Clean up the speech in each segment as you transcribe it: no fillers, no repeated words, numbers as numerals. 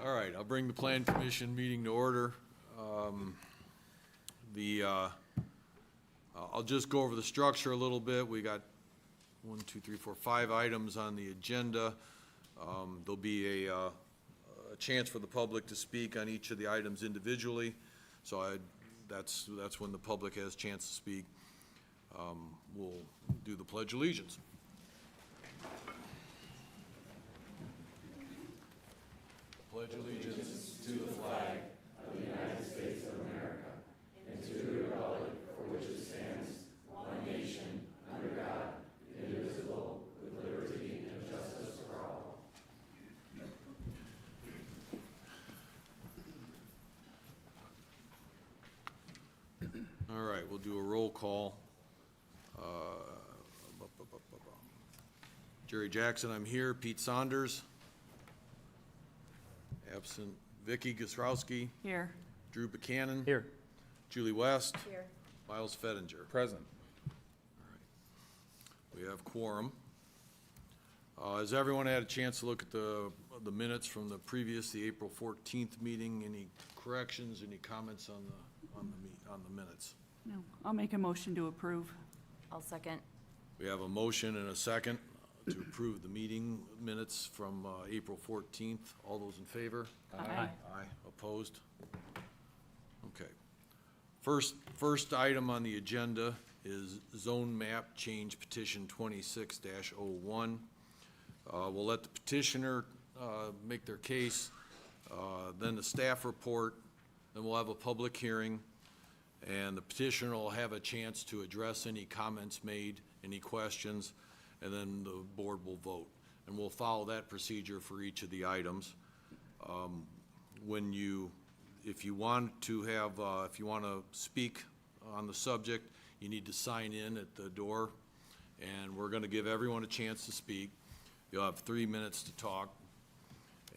All right, I'll bring the Plan Commission meeting to order. I'll just go over the structure a little bit. We got 5 items on the agenda. There'll be a chance for the public to speak on each of the items individually. So that's when the public has a chance to speak. We'll do the Pledge of Allegiance. Pledge allegiance to the flag of the United States of America and to the republic for which it stands, one nation, under God, indivisible, with liberty and justice for all. All right, we'll do a roll call. Jerry Jackson, I'm here. Pete Saunders. Absent. Vicky Gosrowski. Here. Drew Buchanan. Here. Julie West. Here. Miles Fettinger. Present. All right. We have quorum. Has everyone had a chance to look at the minutes from the April 14th meeting? Any corrections, any comments on the minutes? No. I'll make a motion to approve. I'll second. We have a motion and a second to approve the meeting minutes from April 14th. All those in favor? Aye. Aye. Opposed? Okay. First item on the agenda is zone map change petition 26-01. We'll let the petitioner make their case, then the staff report, then we'll have a public hearing, and the petitioner will have a chance to address any comments made, any questions, and then the board will vote. And we'll follow that procedure for each of the items. If you want to speak on the subject, you need to sign in at the door, and we're going to give everyone a chance to speak. You'll have 3 minutes to talk,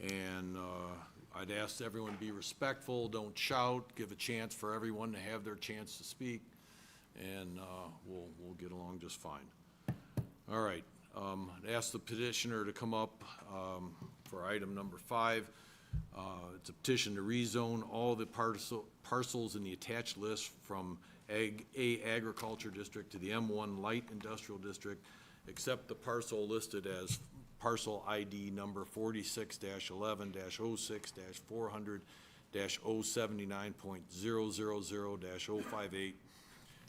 and I'd ask everyone to be respectful, don't shout, give a chance for everyone to have their chance to speak, and we'll get along just fine. All right, I'd ask the petitioner to come up for item number 5. It's a petition to rezone all the parcels in the attached list from A Agriculture District to the M1 Light Industrial District, except the parcel listed as parcel ID number 46-11-06-400-079.000-058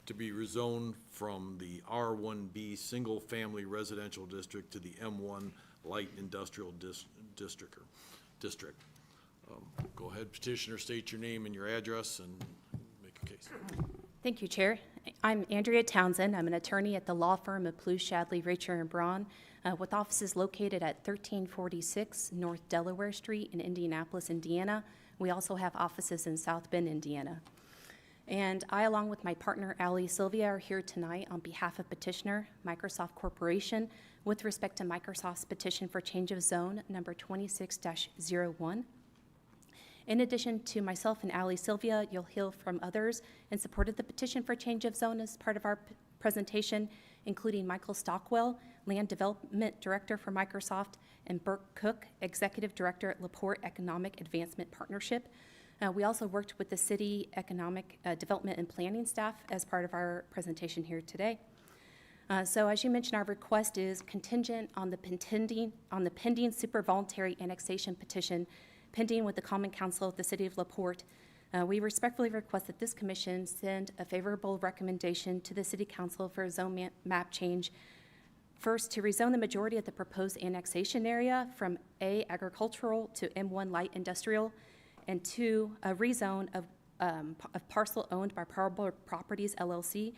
to be rezoned from the R1B Single Family Residential District to the M1 Light Industrial District. Go ahead, petitioner, state your name and your address and make a case. Thank you, Chair. I'm Andrea Townsend. I'm an attorney at the law firm of Plouffe, Shadley, Racher, and Braun, with offices located at 1346 North Delaware Street in Indianapolis, Indiana. We also have offices in South Bend, Indiana. And I, along with my partner, Allie Sylvia, are here tonight on behalf of petitioner, Microsoft Corporation, with respect to Microsoft's petition for change of zone number 26-01. In addition to myself and Allie Sylvia, you'll hear from others in support of the petition for change of zone as part of our presentation, including Michael Stockwell, Land Development Director for Microsoft, and Burke Cook, Executive Director at LaPorte Economic Advancement Partnership. We also worked with the City Economic Development and Planning staff as part of our presentation here today. So as you mentioned, our request is contingent on the pending super voluntary annexation petition pending with the Common Council of the City of LaPorte. We respectfully request that this commission send a favorable recommendation to the City Council for a zone map change. First, to rezone the majority of the proposed annexation area from A agricultural to M1 light industrial, and 2, a rezone of a parcel owned by Parable Properties LLC,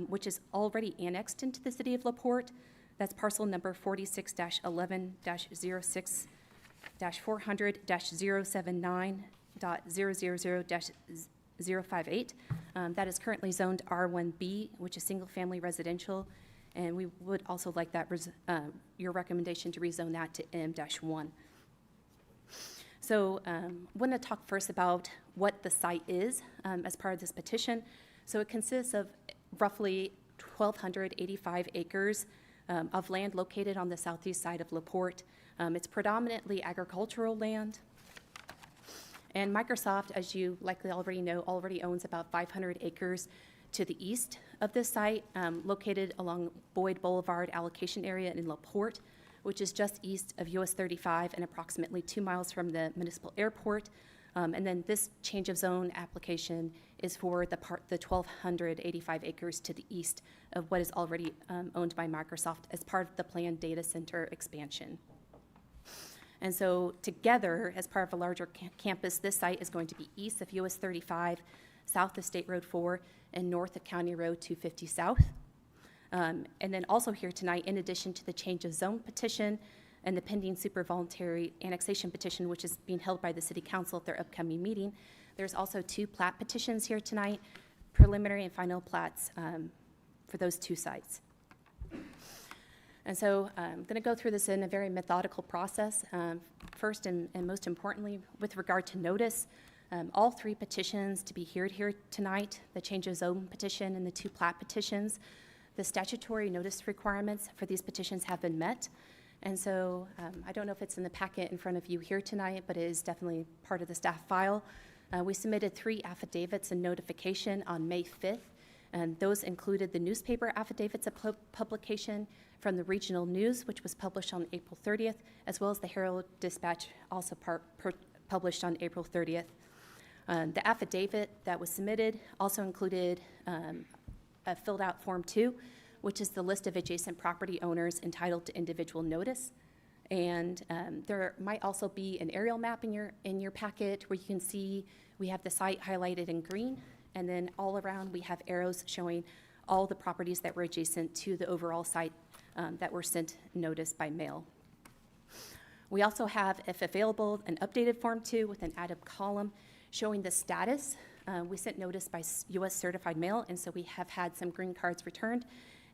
which is already annexed into the City of LaPorte. That's parcel number 46-11-06-400-079.000-058. That is currently zoned R1B, which is single-family residential, and we would also like that your recommendation to rezone that to M-1. So I want to talk first about what the site is as part of this petition. So it consists of roughly 1,285 acres of land located on the southeast side of LaPorte. It's predominantly agricultural land. And Microsoft, as you likely already know, already owns about 500 acres to the east of this site, located along Boyd Boulevard allocation area in Porte, which is just east of US 35 and approximately 2 miles from the municipal airport. And then this change of zone application is for the 1,285 acres to the east of what is already owned by Microsoft as part of the planned data center expansion. And so together, as part of a larger campus, this site is going to be east of US 35, south of State Road 4, and north of County Road 250 South. And then also here tonight, in addition to the change of zone petition and the pending super voluntary annexation petition, which is being held by the City Council at their upcoming meeting, there's also 2 plat petitions here tonight, preliminary and final plats for those 2 sites. And so I'm going to go through this in a very methodical process. First and most importantly, with regard to notice, all 3 petitions to be heard here tonight, the change of zone petition and the 2 plat petitions, the statutory notice requirements for these petitions have been met. And so I don't know if it's in the packet in front of you here tonight, but it is definitely part of the staff file. We submitted 3 affidavits and notification on May 5th, and those included the newspaper affidavits of publication from the Regional News, which was published on April 30th, as well as the Herald Dispatch, also published on April 30th. The affidavit that was submitted also included a filled out Form 2, which is the list of adjacent property owners entitled to individual notice. And there might also be an aerial map in your packet where you can see we have the site highlighted in green, and then all around we have arrows showing all the properties that were adjacent to the overall site that were sent notice by mail. We also have, if available, an updated Form 2 with an added column showing the status. We sent notice by U.S. certified mail, and so we have had some green cards returned,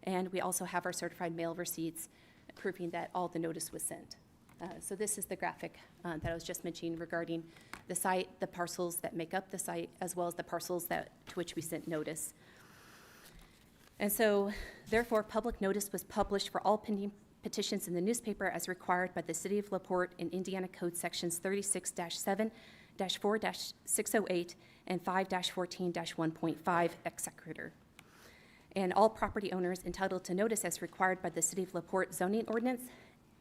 and we also have our certified mail receipts proving that all the notice was sent. So this is the graphic that I was just mentioning regarding the site, the parcels that make up the site, as well as the parcels to which we sent notice. And so, therefore, public notice was published for all pending petitions in the newspaper as required by the City of LaPorte in Indiana Code Sections 36-7, 4-608, and 5-14-1.5 ex sequitur. And all property owners entitled to notice as required by the City of LaPorte zoning ordinance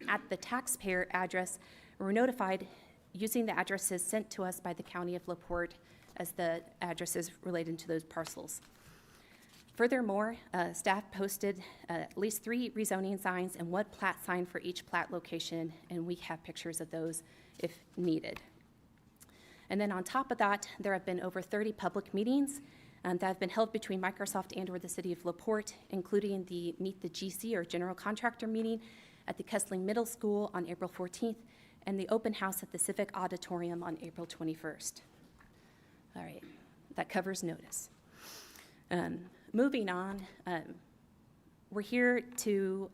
at the taxpayer address were notified using the addresses sent to us by the County of LaPorte as the addresses related to those parcels. Furthermore, staff posted at least 3 rezoning signs and 1 plat sign for each plat location, and we have pictures of those if needed. And then on top of that, there have been over 30 public meetings that have been held between Microsoft and or the City of LaPorte, including the Meet the GC or General Contractor meeting at the Kessling Middle School on April 14th, and the open house at the Civic Auditorium on April 21st. All right, that covers notice. Moving on, we're here to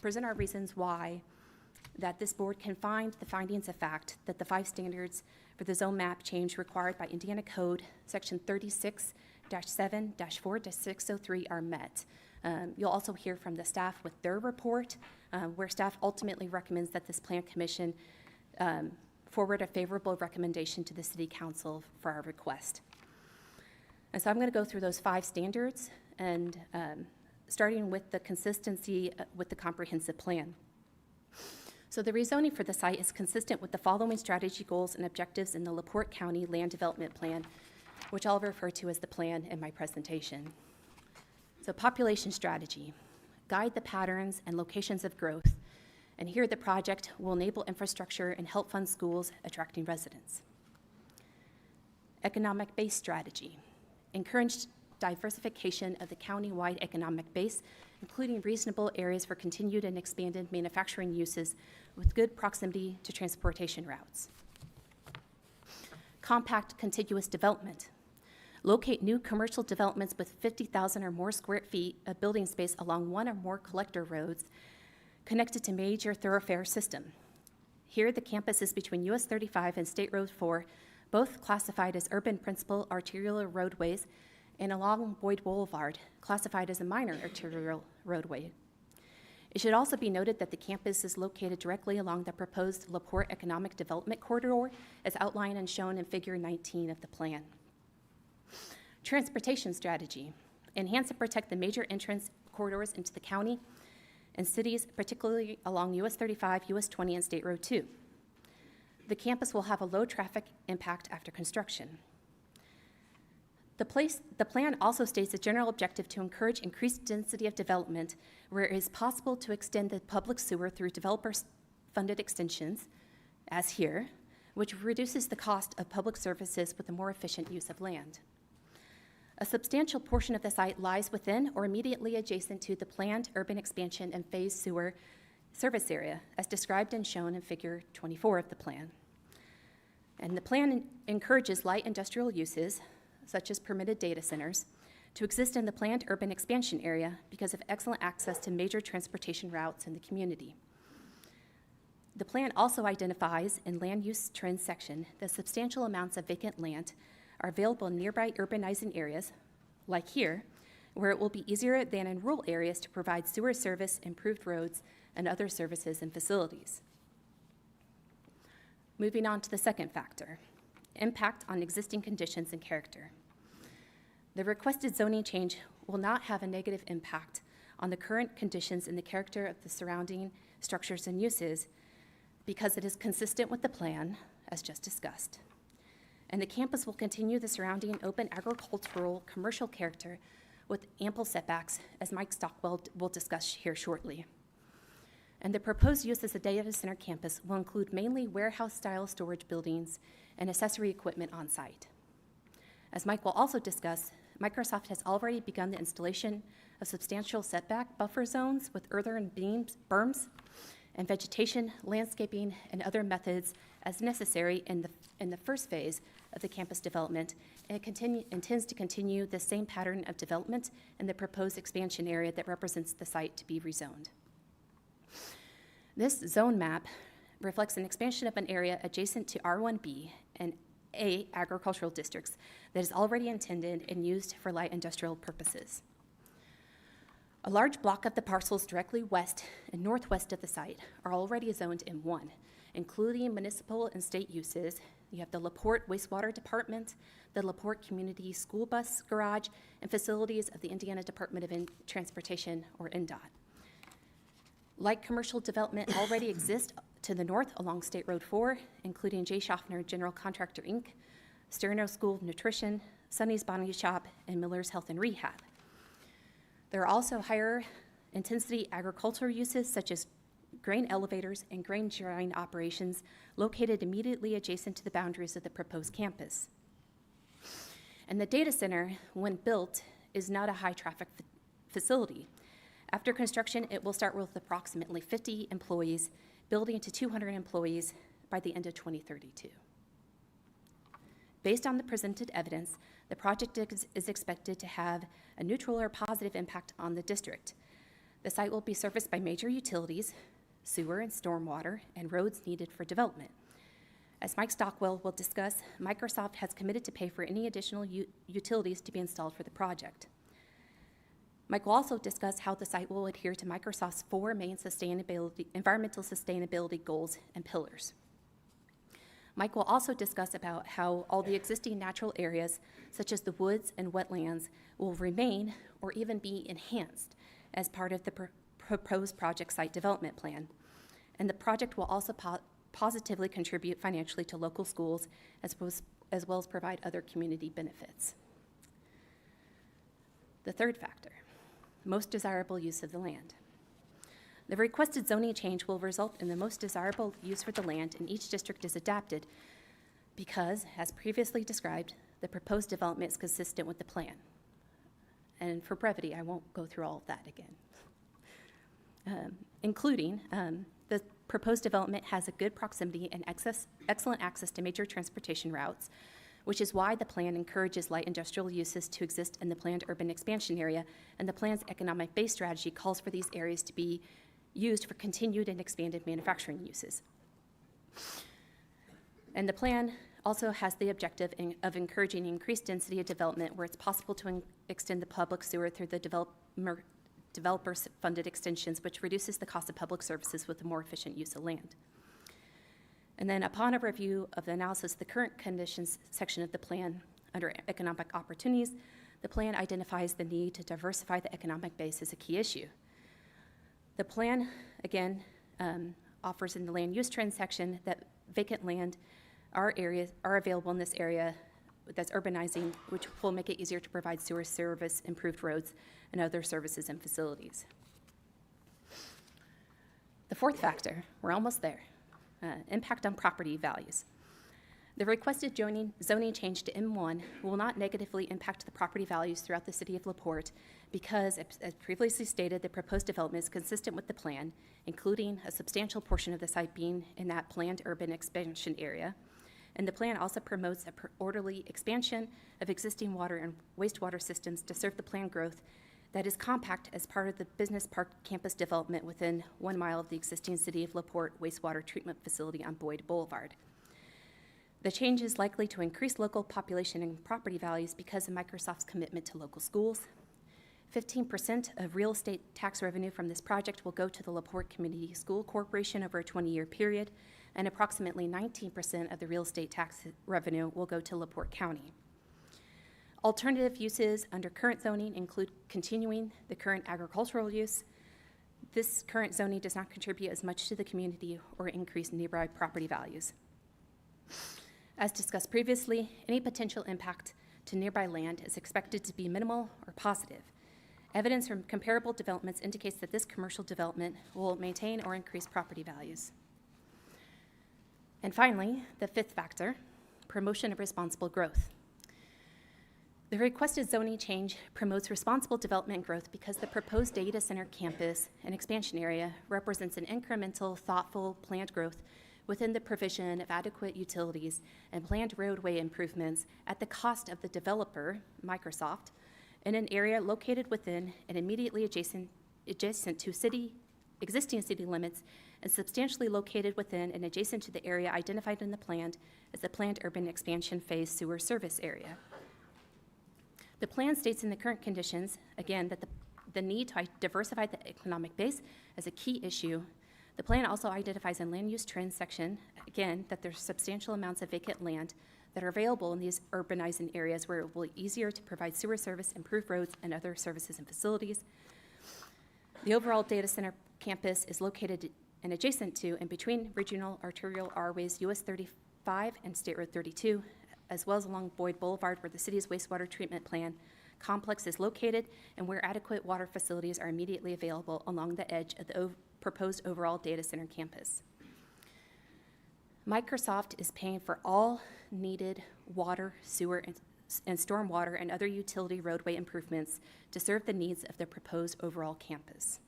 present our reasons why that this board can find the findings of fact that the 5 standards for the zone map change required by Indiana Code Section 36-7-4-603 are met. You'll also hear from the staff with their report, where staff ultimately recommends that this Plan Commission forward a favorable recommendation to the City Council for our request. And so I'm going to go through those 5 standards, and starting with the consistency with the comprehensive plan. So the rezoning for the site is consistent with the following strategy goals and objectives in the LaPorte County Land Development Plan, which I'll refer to as the plan in my presentation. So population strategy, guide the patterns and locations of growth, and here the project will enable infrastructure and help fund schools attracting residents. Economic base strategy, encourage diversification of the county-wide economic base, including reasonable areas for continued and expanded manufacturing uses with good proximity to transportation routes. Compact contiguous development. Locate new commercial developments with 50,000 or more square feet of building space along 1 or more collector roads connected to major thoroughfare system. Here, the campus is between US 35 and State Road 4, both classified as urban principal arterial roadways, and along Boyd Boulevard, classified as a minor arterial roadway. It should also be noted that the campus is located directly along the proposed LaPorte Economic Development Corridor, as outlined and shown in Figure 19 of the plan. Transportation strategy. Enhance and protect the major entrance corridors into the county and cities, particularly along US 35, US 20, and State Road 2. The campus will have a low traffic impact after construction. The plan also states a general objective to encourage increased density of development where it is possible to extend the public sewer through developer-funded extensions, as here, which reduces the cost of public services with a more efficient use of land. A substantial portion of the site lies within or immediately adjacent to the planned urban expansion and phased sewer service area, as described and shown in Figure 24 of the plan. And the plan encourages light industrial uses, such as permitted data centers, to exist in the planned urban expansion area because of excellent access to major transportation routes in the community. The plan also identifies in land use trends section that substantial amounts of vacant land are available in nearby urbanizing areas, like here, where it will be easier than in rural areas to provide sewer service, improved roads, and other services and facilities. Moving on to the second factor, impact on existing conditions and character. The requested zoning change will not have a negative impact on the current conditions and the character of the surrounding structures and uses because it is consistent with the plan, as just discussed. And the campus will continue the surrounding open agricultural commercial character with ample setbacks, as Mike Stockwell will discuss here shortly. And the proposed use as a data center campus will include mainly warehouse-style storage buildings and accessory equipment on site. As Mike will also discuss, Microsoft has already begun the installation of substantial setback buffer zones with earthen berms, and vegetation, landscaping, and other methods as necessary in the first phase of the campus development, and it intends to continue the same pattern of development in the proposed expansion area that represents the site to be rezoned. This zone map reflects an expansion of an area adjacent to R1B and A agricultural districts that is already intended and used for light industrial purposes. A large block of the parcels directly west and northwest of the site are already zoned M1, including municipal and state uses. You have the LaPorte Wastewater Department, the LaPorte Community School Bus Garage, and facilities of the Indiana Department of Transportation, or INDOT. Light commercial development already exists to the north along State Road 4, including J. Schaffner General Contractor, Inc., Sterno School of Nutrition, Sonny's Body Shop, and Miller's Health and Rehab. There are also higher intensity agricultural uses such as grain elevators and grain drying operations located immediately adjacent to the boundaries of the proposed campus. And the data center, when built, is not a high traffic facility. After construction, it will start with approximately 50 employees, building to 200 employees by the end of 2032. Based on the presented evidence, the project is expected to have a neutral or positive impact on the district. The site will be serviced by major utilities, sewer and stormwater, and roads needed for development. As Mike Stockwell will discuss, Microsoft has committed to pay for any additional utilities to be installed for the project. Mike will also discuss how the site will adhere to Microsoft's 4 main environmental sustainability goals and pillars. Mike will also discuss about how all the existing natural areas, such as the woods and wetlands, will remain or even be enhanced as part of the proposed project site development plan. And the project will also positively contribute financially to local schools as well as provide other community benefits. The third factor, most desirable use of the land. The requested zoning change will result in the most desirable use for the land in each district is adapted because, as previously described, the proposed development is consistent with the plan. And for brevity, I won't go through all of that again. Including the proposed development has a good proximity and excellent access to major transportation routes, which is why the plan encourages light industrial uses to exist in the planned urban expansion area, and the plan's economic base strategy calls for these areas to be used for continued and expanded manufacturing uses. And the plan also has the objective of encouraging increased density of development where it's possible to extend the public sewer through the developer-funded extensions, which reduces the cost of public services with a more efficient use of land. And then upon a review of the analysis of the current conditions section of the plan under economic opportunities, the plan identifies the need to diversify the economic base as a key issue. The plan, again, offers in the land use trend section that vacant land are available in this area that's urbanizing, which will make it easier to provide sewer service, improved roads, and other services and facilities. The fourth factor, we're almost there, impact on property values. The requested zoning change to M1 will not negatively impact the property values throughout the city of LaPorte because, as previously stated, the proposed development is consistent with the plan, including a substantial portion of the site being in that planned urban expansion area. And the plan also promotes an orderly expansion of existing water and wastewater systems to serve the planned growth that is compact as part of the business park campus development within 1 mile of the existing city of LaPorte wastewater treatment facility on Boyd Boulevard. The change is likely to increase local population and property values because of Microsoft's commitment to local schools. 15% of real estate tax revenue from this project will go to the LaPorte Community School Corporation over a 20-year period, and approximately 19% of the real estate tax revenue will go to LaPorte County. Alternative uses under current zoning include continuing the current agricultural use. This current zoning does not contribute as much to the community or increase nearby property values. As discussed previously, any potential impact to nearby land is expected to be minimal or positive. Evidence from comparable developments indicates that this commercial development will maintain or increase property values. And finally, the fifth factor, promotion of responsible growth. The requested zoning change promotes responsible development and growth because the proposed data center campus and expansion area represents an incremental, thoughtful, planned growth within the provision of adequate utilities and planned roadway improvements at the cost of the developer, Microsoft, in an area located within and immediately adjacent to existing city limits and substantially located within and adjacent to the area identified in the plan as the planned urban expansion phase sewer service area. The plan states in the current conditions, again, that the need to diversify the economic base as a key issue. The plan also identifies in land use trends section, again, that there's substantial amounts of vacant land that are available in these urbanizing areas where it will be easier to provide sewer service, improve roads, and other services and facilities. The overall data center campus is located and adjacent to and between regional arterial R-ways US 35 and State Road 32, as well as along Boyd Boulevard where the city's wastewater treatment plant complex is located and where adequate water facilities are immediately available along the edge of the proposed overall data center campus. Microsoft is paying for all needed water, sewer, and stormwater and other utility roadway improvements to serve the needs of the proposed overall campus.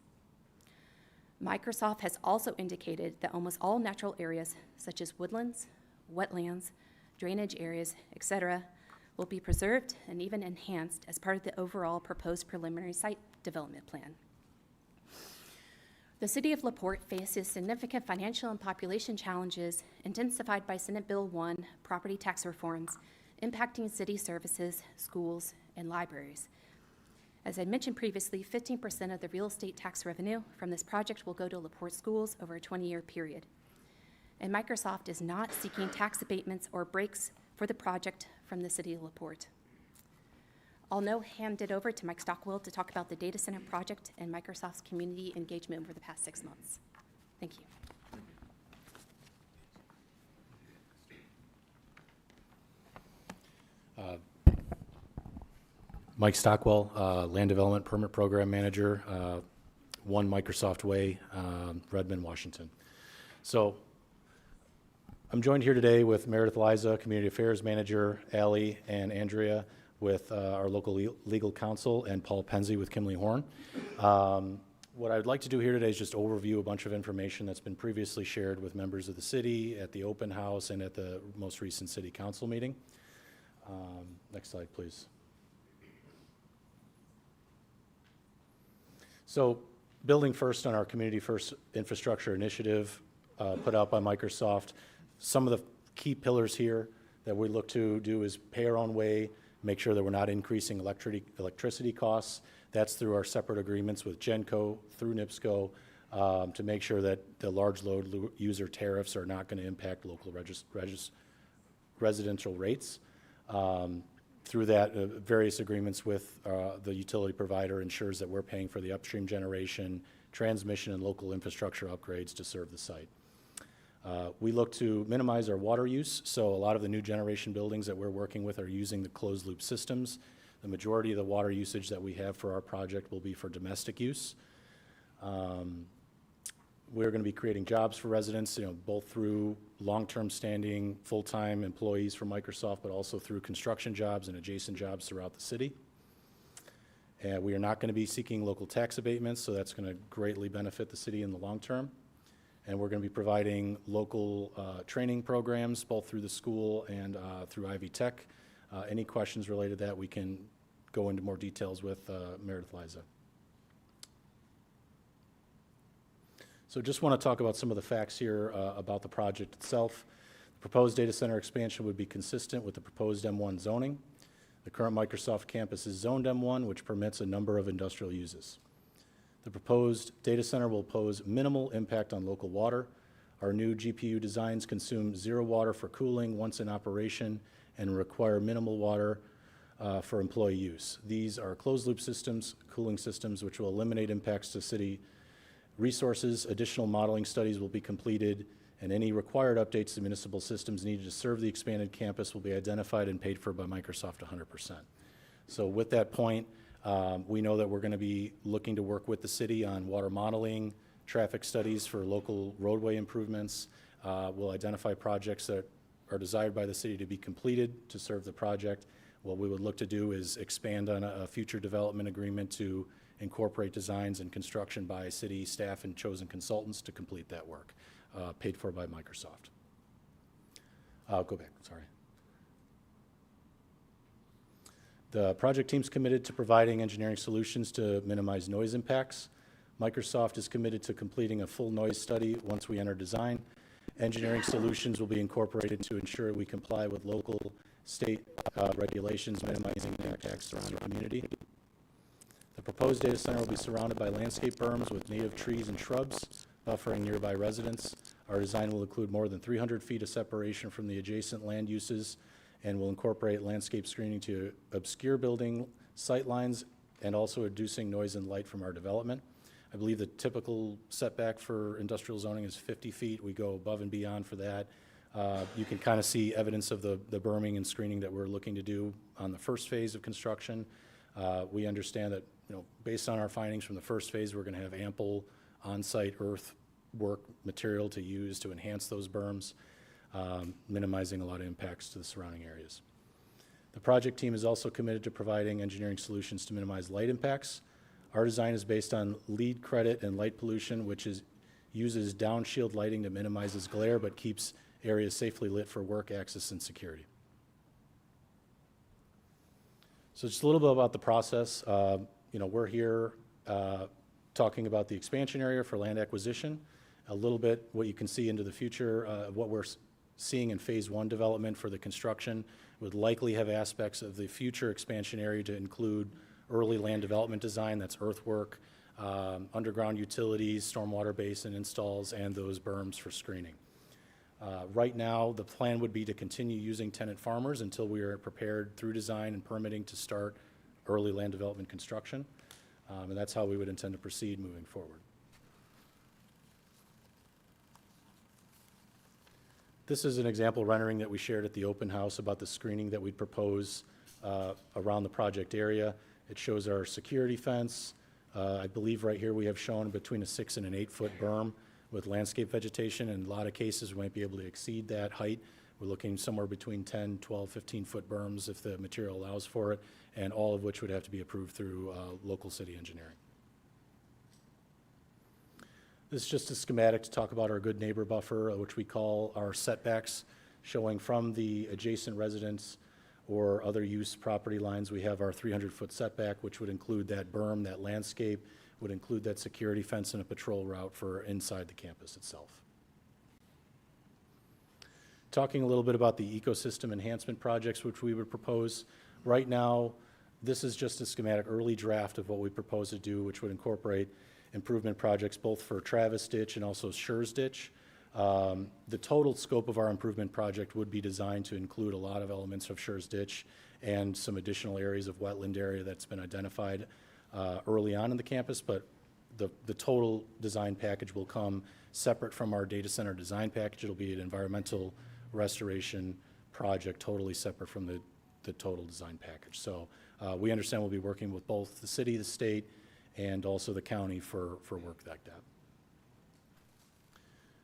Microsoft has also indicated that almost all natural areas, such as woodlands, wetlands, drainage areas, etc., will be preserved and even enhanced as part of the overall proposed preliminary site development plan. The city of LaPorte faces significant financial and population challenges intensified by Senate Bill 1 property tax reforms impacting city services, schools, and libraries. As I mentioned previously, 15% of the real estate tax revenue from this project will go to LaPorte schools over a 20-year period. And Microsoft is not seeking tax abatements or breaks for the project from the city of LaPorte. I'll now hand it over to Mike Stockwell to talk about the data center project and Microsoft's community engagement over the past 6 months. Thank you. Mike Stockwell, Land Development Permit Program Manager, 1 Microsoft Way, Redmond, Washington. So I'm joined here today with Meredith Liza, Community Affairs Manager, Allie and Andrea with our local legal counsel, and Paul Penzi with Kimley Horn. What I would like to do here today is just overview a bunch of information that's been previously shared with members of the city at the open house and at the most recent city council meeting. Next slide, please. So building first on our Community First Infrastructure Initiative put out by Microsoft, some of the key pillars here that we look to do is pay our own way, make sure that we're not increasing electricity costs, That's through our separate agreements with Genco, through NIPSCO, to make sure that the large load user tariffs are not going to impact local residential rates. Through that, various agreements with the utility provider ensures that we're paying for the upstream generation, transmission, and local infrastructure upgrades to serve the site. We look to minimize our water use, so a lot of the new generation buildings that we're working with are using the closed loop systems. The majority of the water usage that we have for our project will be for domestic use. We're going to be creating jobs for residents, both through long-term standing, full-time employees for Microsoft, but also through construction jobs and adjacent jobs throughout the city. And we are not going to be seeking local tax abatements, so that's going to greatly benefit the city in the long term. And we're going to be providing local training programs, both through the school and through Ivy Tech. Any questions related to that, we can go into more details with Meredith Liza. So just want to talk about some of the facts here about the project itself. The proposed data center expansion would be consistent with the proposed M1 zoning. The current Microsoft campus is zoned M1, which permits a number of industrial uses. The proposed data center will pose minimal impact on local water. Our new GPU designs consume zero water for cooling once in operation and require minimal water for employee use. These are closed-loop systems, cooling systems, which will eliminate impacts to city resources. Additional modeling studies will be completed, and any required updates to municipal systems needed to serve the expanded campus will be identified and paid for by Microsoft 100%. So with that point, we know that we're going to be looking to work with the city on water modeling, traffic studies for local roadway improvements. We'll identify projects that are desired by the city to be completed to serve the project. What we would look to do is expand on a future development agreement to incorporate designs and construction by city staff and chosen consultants to complete that work, paid for by Microsoft. Go back, sorry. The project team's committed to providing engineering solutions to minimize noise impacts. Microsoft is committed to completing a full noise study once we enter design. Engineering solutions will be incorporated to ensure we comply with local, state regulations, minimizing impacts around the community. The proposed data center will be surrounded by landscape berms with native trees and shrubs, buffering nearby residents. Our design will include more than 300 feet of separation from the adjacent land uses and will incorporate landscape screening to obscure building sight lines and also reducing noise and light from our development. I believe the typical setback for industrial zoning is 50 feet. We go above and beyond for that. You can kind of see evidence of the berming and screening that we're looking to do on the first phase of construction. We understand that, based on our findings from the first phase, we're going to have ample on-site earthwork material to use to enhance those berms, minimizing a lot of impacts to the surrounding areas. The project team is also committed to providing engineering solutions to minimize light impacts. Our design is based on LEED credit and light pollution, which uses downshield lighting that minimizes glare but keeps areas safely lit for work, access, and security. So just a little bit about the process. We're here talking about the expansion area for land acquisition, a little bit what you can see into the future, what we're seeing in phase one development for the construction would likely have aspects of the future expansion area to include early land development design, that's earthwork, underground utilities, stormwater basin installs, and those berms for screening. Right now, the plan would be to continue using tenant farmers until we are prepared through design and permitting to start early land development construction. And that's how we would intend to proceed moving forward. This is an example rendering that we shared at the open house about the screening that we'd propose around the project area. It shows our security fence. I believe right here we have shown between a 6 and an 8 foot berm with landscape vegetation. In a lot of cases, we might be able to exceed that height. We're looking somewhere between 10, 12, 15 foot berms if the material allows for it, and all of which would have to be approved through local city engineering. This is just a schematic to talk about our good neighbor buffer, which we call our setbacks, showing from the adjacent residence or other use property lines. We have our 300-foot setback, which would include that berm, that landscape, would include that security fence and a patrol route for inside the campus itself. Talking a little bit about the ecosystem enhancement projects which we would propose. Right now, This is just a schematic early draft of what we propose to do, which would incorporate improvement projects both for Travis Ditch and also Schurz Ditch. The total scope of our improvement project would be designed to include a lot of elements of Schurz Ditch and some additional areas of wetland area that's been identified early on in the campus, but the total design package will come separate from our data center design package. It'll be an environmental restoration project totally separate from the total design package. So we understand we'll be working with both the city, the state, and also the county for work like that.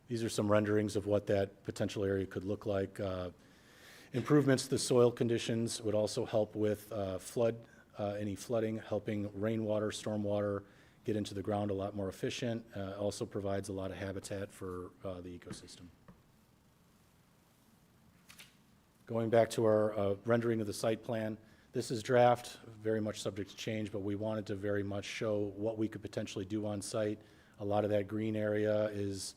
These are some renderings of what that potential area could look like. Improvements to the soil conditions would also help with any flooding, helping rainwater, stormwater get into the ground a lot more efficient. Also provides a lot of habitat for the ecosystem. Going back to our rendering of the site plan, this is draft, very much subject to change, but we wanted to very much show what we could potentially do on site. A lot of that green area is,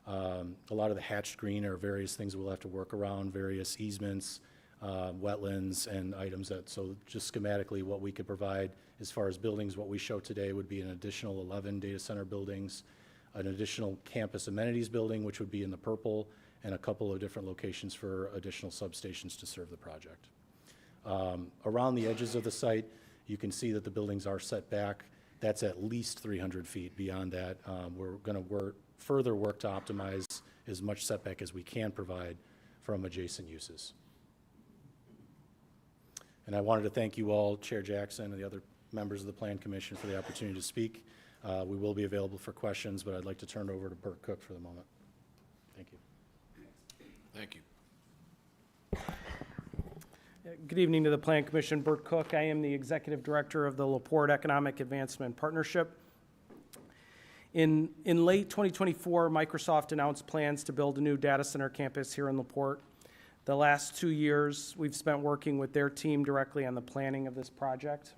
a lot of the hatched green are various things we'll have to work around, various easements, wetlands, and items that, so just schematically what we could provide as far as buildings, what we show today would be an additional 11 data center buildings, an additional campus amenities building, which would be in the purple, and a couple of different locations for additional substations to serve the project. Around the edges of the site, you can see that the buildings are set back. That's at least 300 feet. Beyond that, we're going to further work to optimize as much setback as we can provide from adjacent uses. And I wanted to thank you all, Chair Jackson and the other members of the Plan Commission, for the opportunity to speak. We will be available for questions, but I'd like to turn it over to Bert Cook for the moment. Thank you. Thank you. Good evening to the Plan Commission. Bert Cook. I am the Executive Director of the LaPorte Economic Advancement Partnership. In late 2024, Microsoft announced plans to build a new data center campus here in LaPorte. The last 2 years, we've spent working with their team directly on the planning of this project.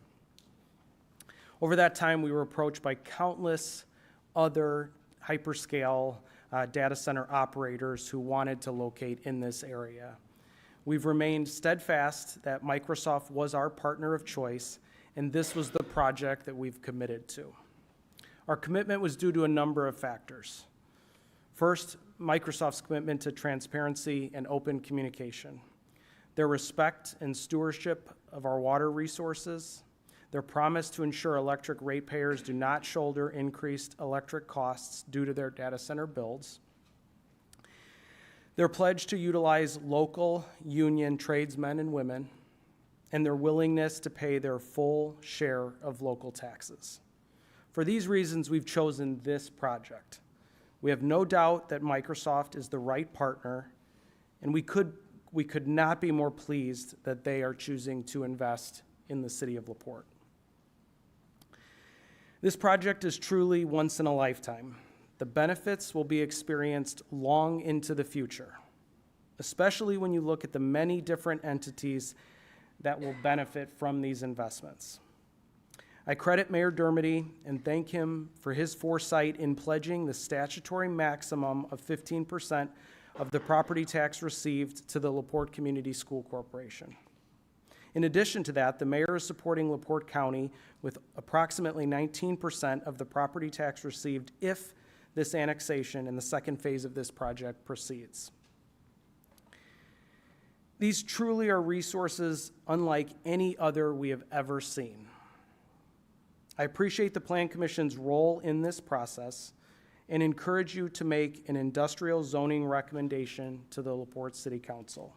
Over that time, we were approached by countless other hyperscale data center operators who wanted to locate in this area. We've remained steadfast that Microsoft was our partner of choice, and this was the project that we've committed to. Our commitment was due to a number of factors. First, Microsoft's commitment to transparency and open communication, their respect and stewardship of our water resources, their promise to ensure electric ratepayers do not shoulder increased electric costs due to their data center builds, their pledge to utilize local union tradesmen and women, and their willingness to pay their full share of local taxes. For these reasons, we've chosen this project. We have no doubt that Microsoft is the right partner, and we could not be more pleased that they are choosing to invest in the city of LaPorte. This project is truly once in a lifetime. The benefits will be experienced long into the future, especially when you look at the many different entities that will benefit from these investments. I credit Mayor Dermody and thank him for his foresight in pledging the statutory maximum of 15% of the property tax received to the LaPorte Community School Corporation. In addition to that, the mayor is supporting LaPorte County with approximately 19% of the property tax received if this annexation and the second phase of this project proceeds. These truly are resources unlike any other we have ever seen. I appreciate the Plan Commission's role in this process and encourage you to make an industrial zoning recommendation to the LaPorte City Council.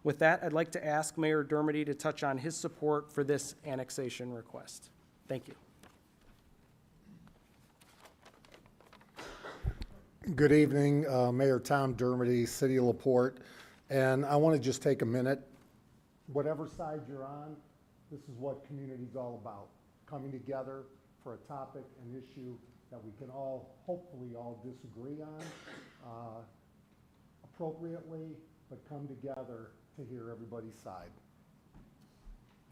With that, I'd like to ask Mayor Dermody to touch on his support for this annexation request. Thank you. Good evening, Mayor Tom Dermody, City of LaPorte. And I want to just take a minute. Whatever side you're on, this is what community is all about. Coming together for a topic, an issue that we can all, hopefully all disagree on appropriately, but come together to hear everybody's side.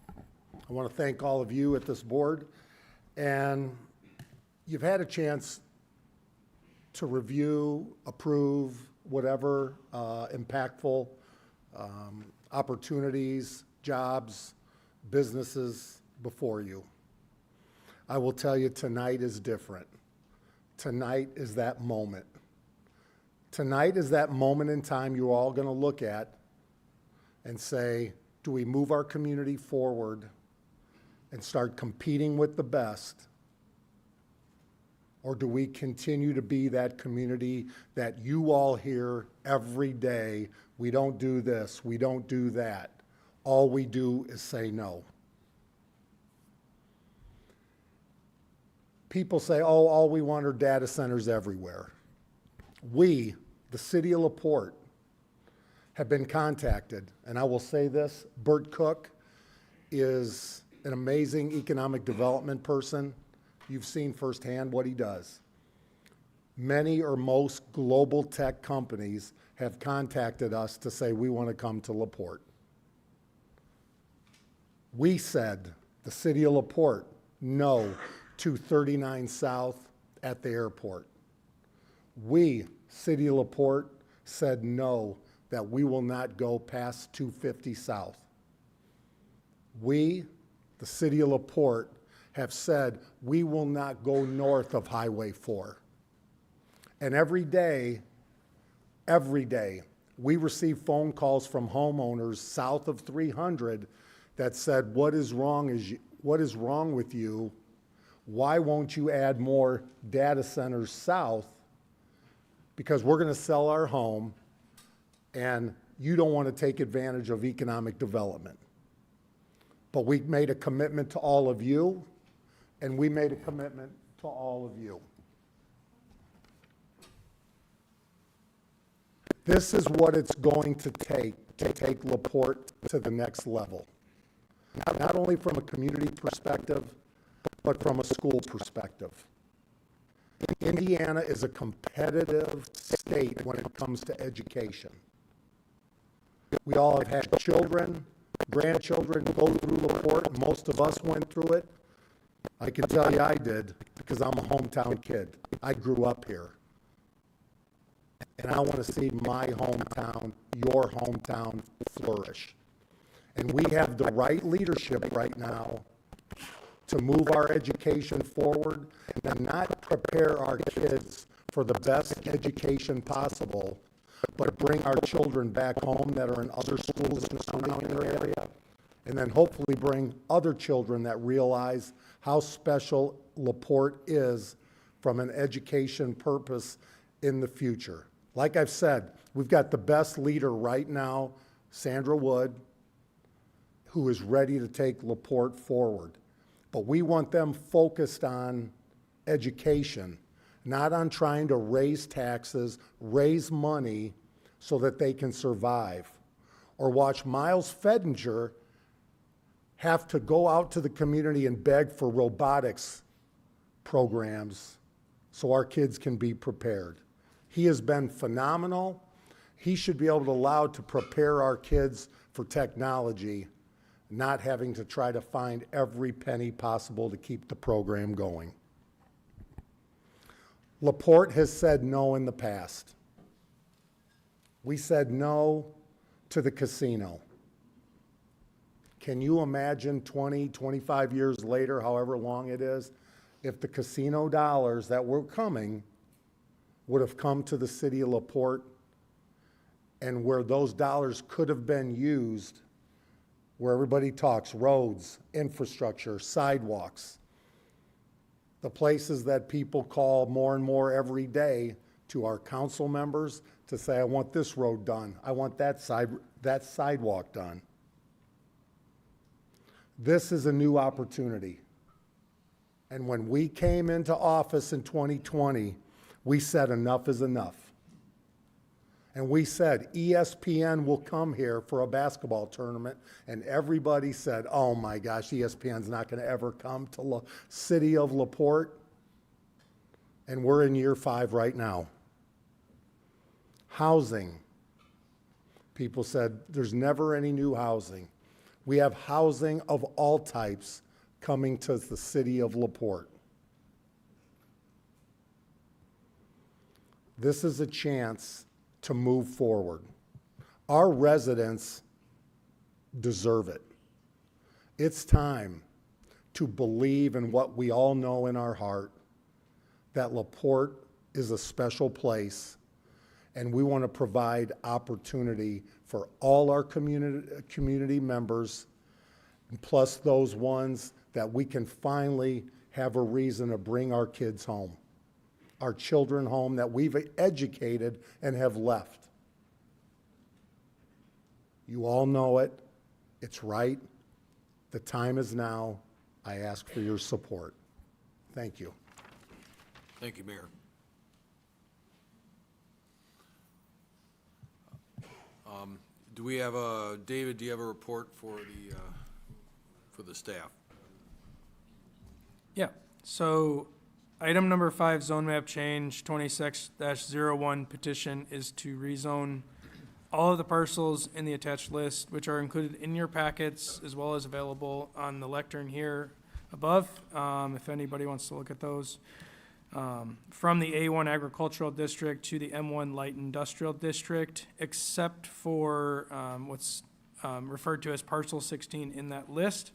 I want to thank all of you at this board, and you've had a chance to review, approve, whatever impactful opportunities, jobs, businesses before you. I will tell you, tonight is different. Tonight is that moment. Tonight is that moment in time you're all going to look at and say, do we move our community forward and start competing with the best? Or do we continue to be that community that you all hear every day? We don't do this, we don't do that. All we do is say no. People say, oh, all we want are data centers everywhere. We, the city of LaPorte, have been contacted, and I will say this, Bert Cook is an amazing economic development person. You've seen firsthand what he does. Many or most global tech companies have contacted us to say we want to come to LaPorte. We said, the city of LaPorte, no to 39 South at the airport. We, city of LaPorte, said no, that we will not go past 250 South. We, the city of LaPorte, have said we will not go north of Highway 4. And every day, we receive phone calls from homeowners south of 300 that said, what is wrong with you? Why won't you add more data centers south? Because we're going to sell our home and you don't want to take advantage of economic development. But we made a commitment to all of you, and we made a commitment to all of you. This is what it's going to take LaPorte to the next level. Not only from a community perspective, but from a school perspective. Indiana is a competitive state when it comes to education. We all have had children, grandchildren go through LaPorte. Most of us went through it. I can tell you I did because I'm a hometown kid. I grew up here. And I want to see my hometown, your hometown, flourish. And we have the right leadership right now to move our education forward and not prepare our kids for the best education possible, but bring our children back home that are in other schools in the surrounding area, and then hopefully bring other children that realize how special LaPorte is from an education purpose in the future. Like I've said, we've got the best leader right now, Sandra Wood, who is ready to take LaPorte forward. But we want them focused on education, not on trying to raise taxes, raise money so that they can survive. Or watch Miles Fedinger have to go out to the community and beg for robotics programs so our kids can be prepared. He has been phenomenal. He should be able to allow to prepare our kids for technology, not having to try to find every penny possible to keep the program going. LaPorte has said no in the past. We said no to the casino. Can you imagine 20, 25 years later, however long it is, if the casino dollars that were coming would have come to the city of LaPorte, and where those dollars could have been used, where everybody talks roads, infrastructure, sidewalks, the places that people call more and more every day to our council members to say, I want this road done, I want that sidewalk done. This is a new opportunity. And when we came into office in 2020, we said enough is enough. And we said ESPN will come here for a basketball tournament, and everybody said, oh my gosh, ESPN's not going to ever come to the city of LaPorte. And we're in year 5 right now. Housing. People said there's never any new housing. We have housing of all types coming to the city of LaPorte. This is a chance to move forward. Our residents deserve it. It's time to believe in what we all know in our heart, that LaPorte is a special place, and we want to provide opportunity for all our community members, plus those ones that we can finally have a reason to bring our kids home, our children home that we've educated and have left. You all know it. It's right. The time is now. I ask for your support. Thank you. Thank you, Mayor. Do we have David, do you have a report for the staff? Yeah, so item number 5, zone map change, 26-01 petition is to rezone all of the parcels in the attached list, which are included in your packets, as well as available on the lectern here above, if anybody wants to look at those. From the A1 agricultural district to the M1 light industrial district, except for what's referred to as parcel 16 in that list,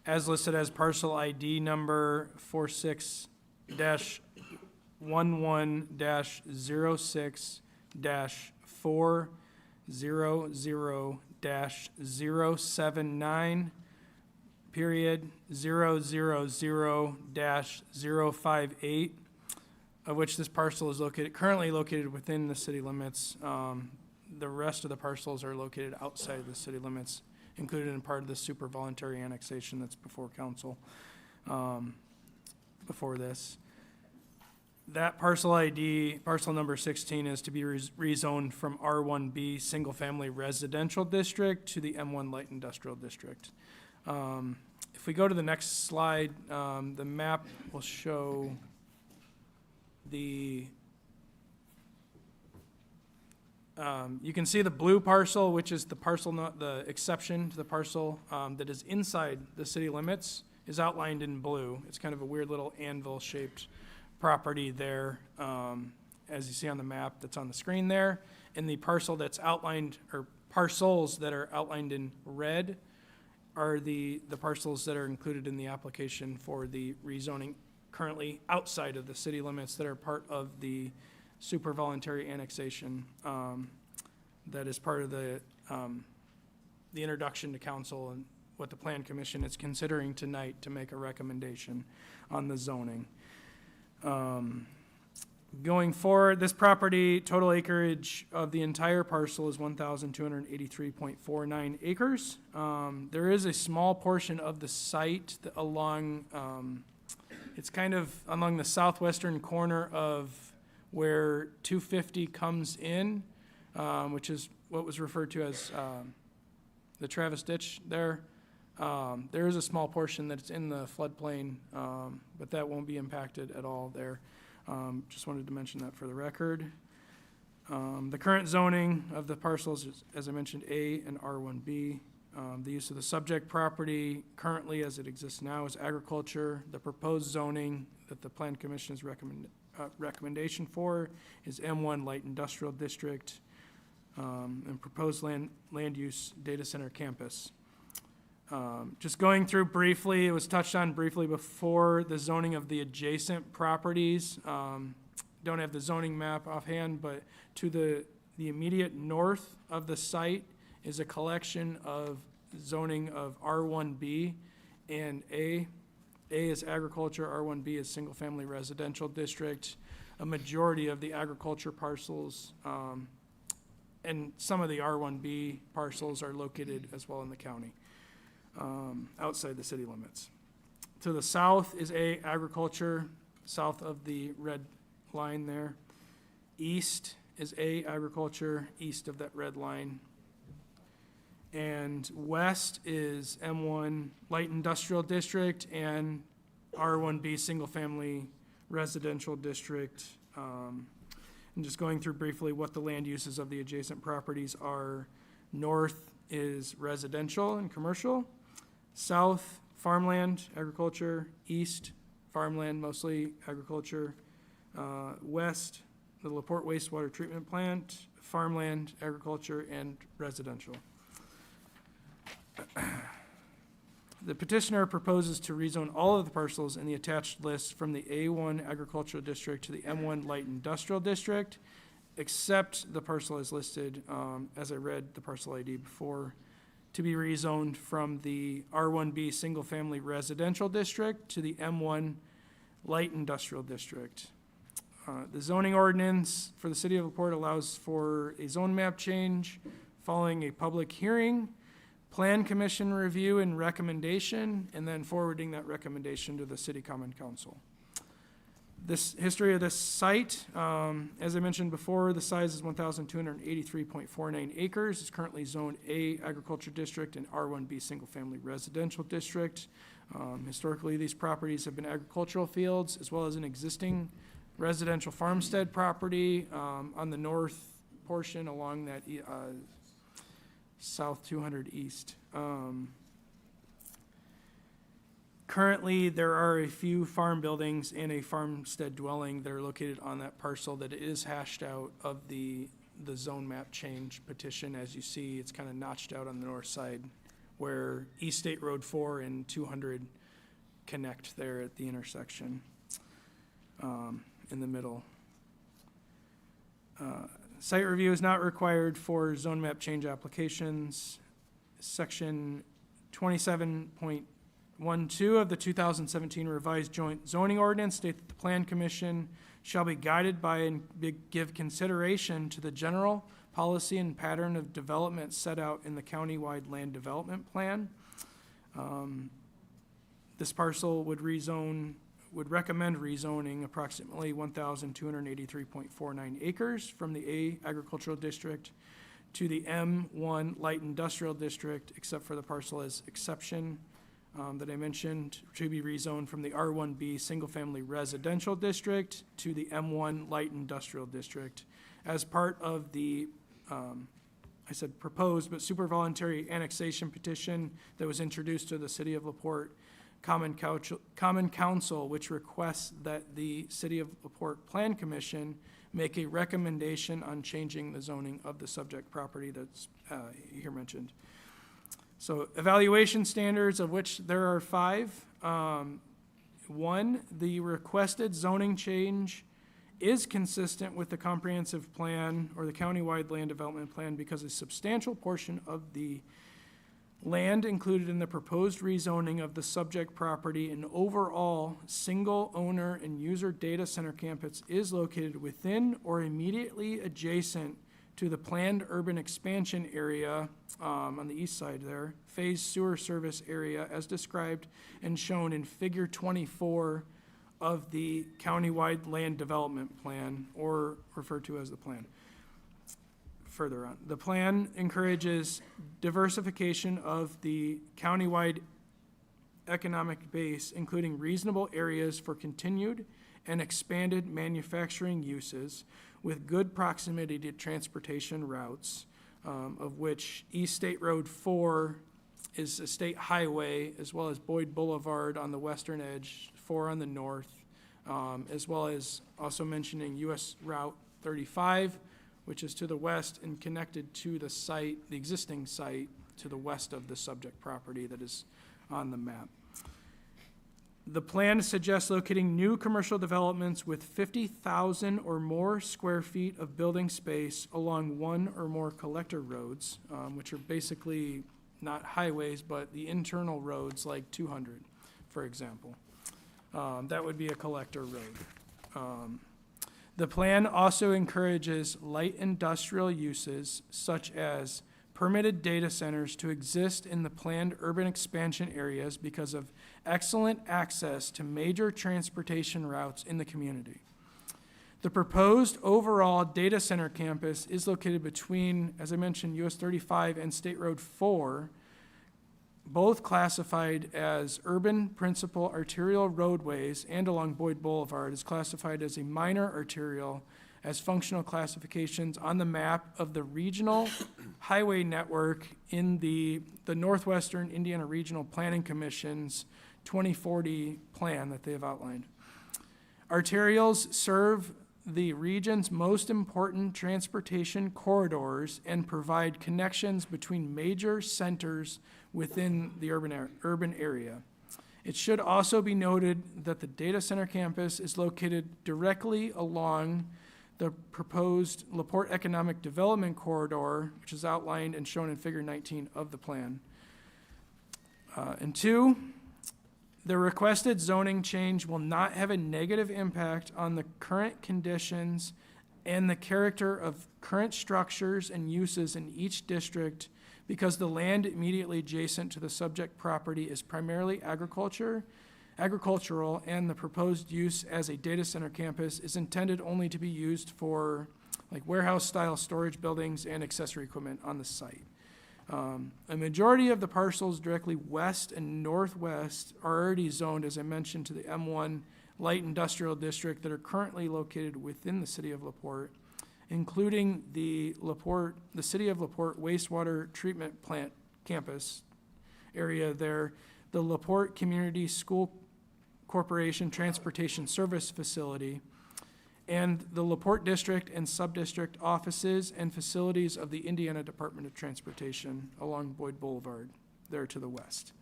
as listed as parcel ID number 46-11-06-400-079 period 000-058, of which this parcel is currently located within the city limits. The rest of the parcels are located outside of the city limits, included in part of the super voluntary annexation that's before council, before this. That parcel ID, parcel number 16, is to be rezoned from R1B single-family residential district to the M1 light industrial district. If we go to the next slide, the map will show you can see the blue parcel, which is the parcel, not the exception to the parcel that is inside the city limits, is outlined in blue. It's kind of a weird little anvil-shaped property there, as you see on the map that's on the screen there. And the parcel that's outlined, or parcels that are outlined in red, are the parcels that are included in the application for the rezoning currently outside of the city limits that are part of the super voluntary annexation that is part of the introduction to council and what the Plan Commission is considering tonight to make a recommendation on the zoning. Going forward, this property, total acreage of the entire parcel is 1,283.49 acres. There is a small portion of the site that along, it's kind of along the southwestern corner of where 250 comes in, which is what was referred to as the Travis Ditch there. There is a small portion that's in the floodplain, but that won't be impacted at all there. Just wanted to mention that for the record. The current zoning of the parcels is, as I mentioned, A and R1B. The use of the subject property currently as it exists now is agriculture. The proposed zoning that the Plan Commission's recommendation for is M1 light industrial district, and proposed land use data center campus. Just going through briefly, it was touched on briefly before, the zoning of the adjacent properties. Don't have the zoning map offhand, but to the immediate north of the site is a collection of zoning of R1B and A. A is agriculture, R1B is single-family residential district. A majority of the agriculture parcels and some of the R1B parcels are located as well in the county, outside the city limits. To the south is A, agriculture, south of the red line there. East is A, agriculture, east of that red line. And west is M1 light industrial district and R1B single-family residential district. And just going through briefly what the land uses of the adjacent properties are. North is residential and commercial. South, farmland, agriculture. East, farmland, mostly agriculture. West, the LaPorte wastewater treatment plant, farmland, agriculture, and residential. The petitioner proposes to rezone all of the parcels in the attached list from the A1 Agricultural District to the M1 Light Industrial District, except the parcel is listed, as I read the parcel ID before, to be rezoned from the R1B Single Family Residential District to the M1 Light Industrial District. The zoning ordinance for the city of LaPorte allows for a zone map change following a public hearing, plan commission review and recommendation, and then forwarding that recommendation to the city common council. This history of this site, as I mentioned before, the size is 1,283.49 acres. It's currently zoned A Agriculture District and R1B Single Family Residential District. Historically, these properties have been agricultural fields as well as an existing residential farmstead property on the north portion along that South 200 East. Currently, there are a few farm buildings and a farmstead dwelling that are located on that parcel that is hashed out of the zone map change petition. As you see, it's kind of notched out on the north side where East State Road 4 and 200 connect there at the intersection in the middle. Site review is not required for zone map change applications. Section 27.12 of the 2017 revised joint zoning ordinance states that the plan commission shall be guided by and give consideration to the general policy and pattern of development set out in the countywide land development plan. This parcel would recommend rezoning approximately 1,283.49 acres from the A Agricultural District to the M1 Light Industrial District, except for the parcel as exception that I mentioned, to be rezoned from the R1B Single Family Residential District to the M1 Light Industrial District as part of the, I said proposed, but super voluntary annexation petition that was introduced to the City of LaPorte Common Council, which requests that the City of LaPorte Plan Commission make a recommendation on changing the zoning of the subject property that's here mentioned. So evaluation standards, of which there are 5. 1, the requested zoning change is consistent with the comprehensive plan or the countywide land development plan because a substantial portion of the land included in the proposed rezoning of the subject property and overall single owner and user data center campus is located within or immediately adjacent to the planned urban expansion area on the east side there, phase sewer service area as described and shown in figure 24 of the countywide land development plan, or referred to as the plan. Further on, the plan encourages diversification of the countywide economic base, including reasonable areas for continued and expanded manufacturing uses with good proximity to transportation routes, of which East State Road 4 is a state highway, as well as Boyd Boulevard on the western edge, 4 on the north, as well as also mentioning US Route 35, which is to the west and connected to the site, the existing site, to the west of the subject property that is on the map. The plan suggests locating new commercial developments with 50,000 or more square feet of building space along one or more collector roads, which are basically not highways, but the internal roads like 200, for example. That would be a collector road. The plan also encourages light industrial uses such as permitted data centers to exist in the planned urban expansion areas because of excellent access to major transportation routes in the community. The proposed overall data center campus is located between, as I mentioned, US 35 and State Road 4, both classified as urban principal arterial roadways, and along Boyd Boulevard is classified as a minor arterial as functional classifications on the map of the regional highway network in the Northwestern Indiana Regional Planning Commission's 2040 plan that they have outlined. Arterials serve the region's most important transportation corridors and provide connections between major centers within the urban area. It should also be noted that the data center campus is located directly along the proposed LaPorte Economic Development Corridor, which is outlined and shown in Figure 19 of the plan. And two, the requested zoning change will not have a negative impact on the current conditions and the character of current structures and uses in each district because the land immediately adjacent to the subject property is primarily agricultural, and the proposed use as a data center campus is intended only to be used for like warehouse-style storage buildings and accessory equipment on the site. A majority of the parcels directly west and northwest are already zoned, as I mentioned, to the M1 Light Industrial District that are currently located within the city of LaPorte, including the city of LaPorte wastewater treatment plant campus area there, the LaPorte Community School Corporation Transportation Service Facility, and the LaPorte District and Subdistrict offices and facilities of the Indiana Department of Transportation along Boyd Boulevard, there to the west.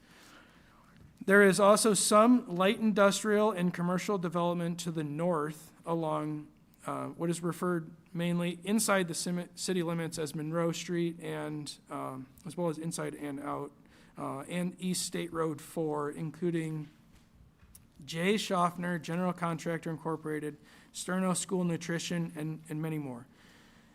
There is also some light industrial and commercial development to the north along what is referred mainly inside the city limits as Monroe Street and as well as inside and out, and East State Road 4, including J. Schaffner General Contractor Incorporated, Sterno School Nutrition, and many more.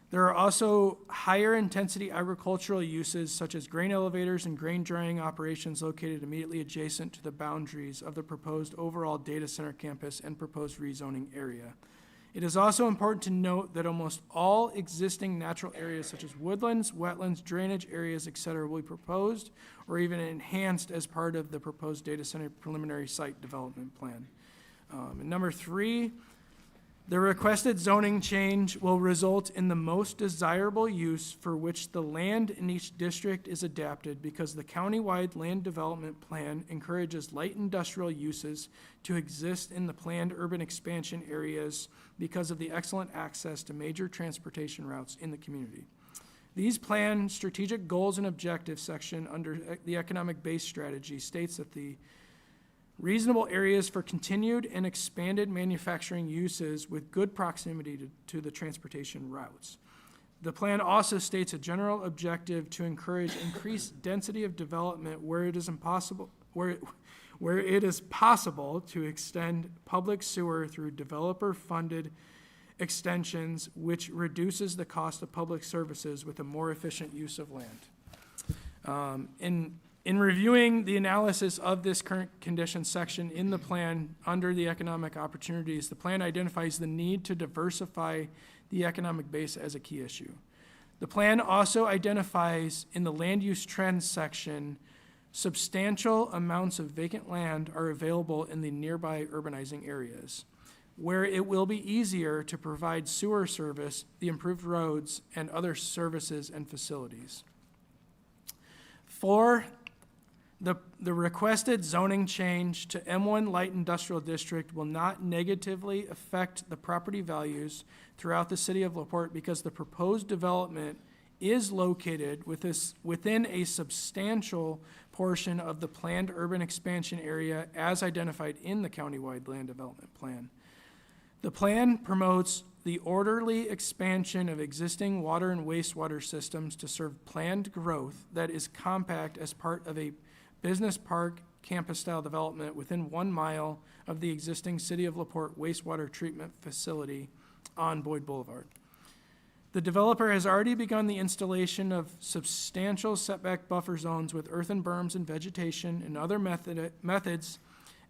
There are also higher intensity agricultural uses such as grain elevators and grain drying operations located immediately adjacent to the boundaries of the proposed overall data center campus and proposed rezoning area. It is also important to note that almost all existing natural areas such as woodlands, wetlands, drainage areas, etc. will be proposed or even enhanced as part of the proposed data center preliminary site development plan. And number three, the requested zoning change will result in the most desirable use for which the land in each district is adapted because the countywide land development plan encourages light industrial uses to exist in the planned urban expansion areas because of the excellent access to major transportation routes in the community. These planned strategic goals and objectives section under the economic base strategy states that the reasonable areas for continued and expanded manufacturing uses with good proximity to the transportation routes. The plan also states a general objective to encourage increased density of development where it is possible to extend public sewer through developer-funded extensions, which reduces the cost of public services with a more efficient use of land. In reviewing the analysis of this current condition section in the plan under the economic opportunities, the plan identifies the need to diversify the economic base as a key issue. The plan also identifies in the land use trends section substantial amounts of vacant land are available in the nearby urbanizing areas, where it will be easier to provide sewer service, the improved roads, and other services and facilities. 4, the requested zoning change to M1 Light Industrial District will not negatively affect the property values throughout the city of LaPorte because the proposed development is located within a substantial portion of the planned urban expansion area as identified in the countywide land development plan. The plan promotes the orderly expansion of existing water and wastewater systems to serve planned growth that is compact as part of a business park campus-style development within 1 mile of the existing City of LaPorte wastewater treatment facility on Boyd Boulevard. The developer has already begun the installation of substantial setback buffer zones with earthen berms and vegetation and other methods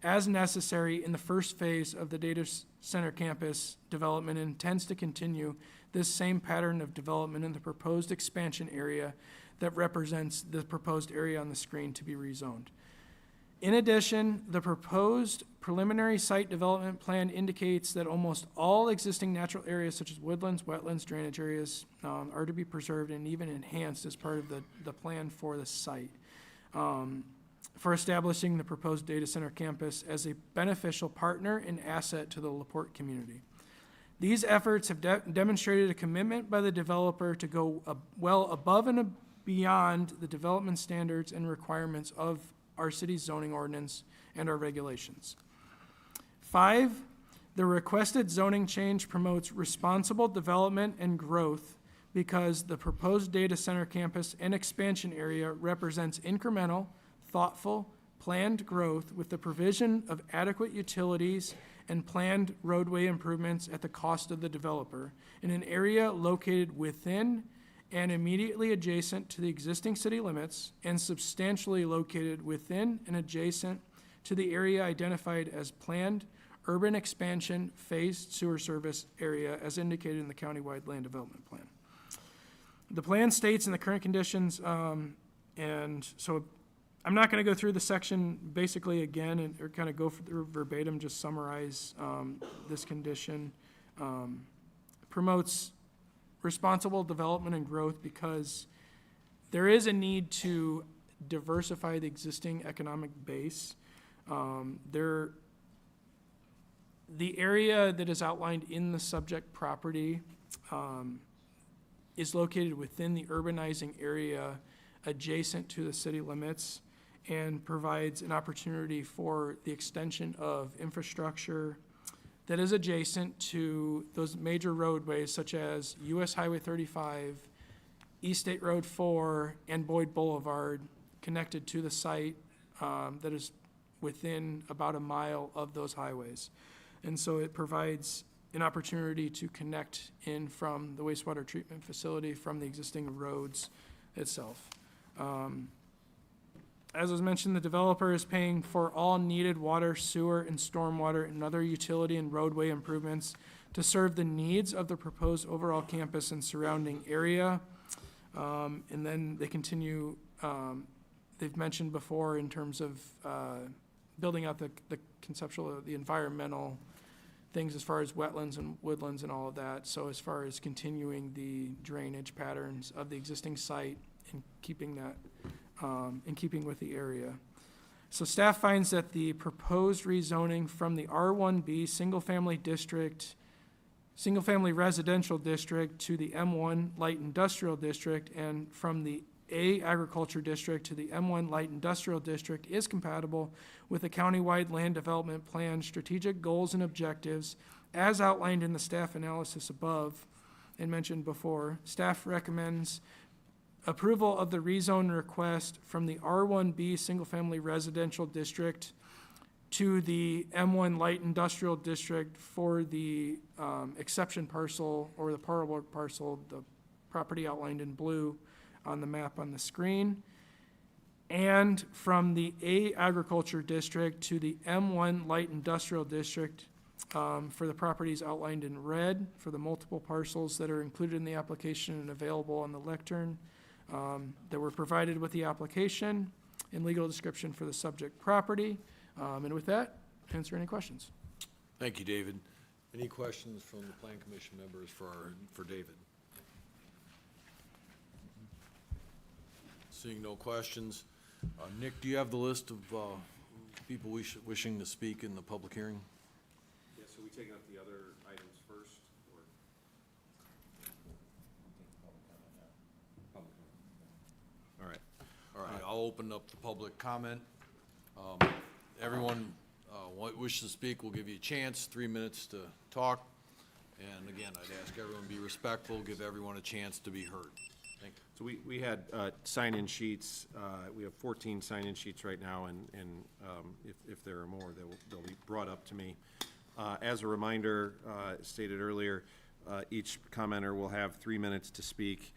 as necessary in the first phase of the data center campus development and intends to continue this same pattern of development in the proposed expansion area that represents the proposed area on the screen to be rezoned. In addition, the proposed preliminary site development plan indicates that almost all existing natural areas such as woodlands, wetlands, drainage areas are to be preserved and even enhanced as part of the plan for the site for establishing the proposed data center campus as a beneficial partner and asset to the LaPorte community. These efforts have demonstrated a commitment by the developer to go well above and beyond the development standards and requirements of our city's zoning ordinance and our regulations. 5, the requested zoning change promotes responsible development and growth because the proposed data center campus and expansion area represents incremental, thoughtful, planned growth with the provision of adequate utilities and planned roadway improvements at the cost of the developer in an area located within and immediately adjacent to the existing city limits and substantially located within and adjacent to the area identified as planned urban expansion phased sewer service area as indicated in the countywide land development plan. The plan states in the current conditions, and so I'm not going to go through the section basically again or kind of go through verbatim, just summarize this condition. Promotes responsible development and growth because there is a need to diversify the existing economic base. The area that is outlined in the subject property is located within the urbanizing area adjacent to the city limits and provides an opportunity for the extension of infrastructure that is adjacent to those major roadways such as US Highway 35, East State Road 4, and Boyd Boulevard connected to the site that is within about a mile of those highways. And so it provides an opportunity to connect in from the wastewater treatment facility from the existing roads itself. As was mentioned, the developer is paying for all needed water, sewer, and stormwater and other utility and roadway improvements to serve the needs of the proposed overall campus and surrounding area. And then they continue, they've mentioned before in terms of building out the conceptual, the environmental things as far as wetlands and woodlands and all of that. So as far as continuing the drainage patterns of the existing site and keeping that in keeping with the area. So staff finds that the proposed rezoning from the R1B single-family residential district to the M1 light industrial district and from the A agriculture district to the M1 light industrial district is compatible with the countywide land development plan strategic goals and objectives as outlined in the staff analysis above and mentioned before. Staff recommends approval of the rezone request from the R1B single-family residential district to the M1 light industrial district for the exception parcel or the parcel, the property outlined in blue on the map on the screen, and from the A agriculture district to the M1 light industrial district for the properties outlined in red for the multiple parcels that are included in the application and available on the lectern that were provided with the application and legal description for the subject property. And with that, answer any questions. Thank you, David. Any questions from the Plan Commission members for David? Seeing no questions. Nick, do you have the list of people wishing to speak in the public hearing? Yeah, so we taking up the other items first, or? All right, I'll open up the public comment. Everyone wishes to speak, we'll give you a chance, 3 minutes to talk. And again, I'd ask everyone to be respectful, give everyone a chance to be heard. Thank you. So we had sign-in sheets. We have 14 sign-in sheets right now, and if there are more, they'll be brought up to me. As a reminder, stated earlier, each commenter will have 3 minutes to speak.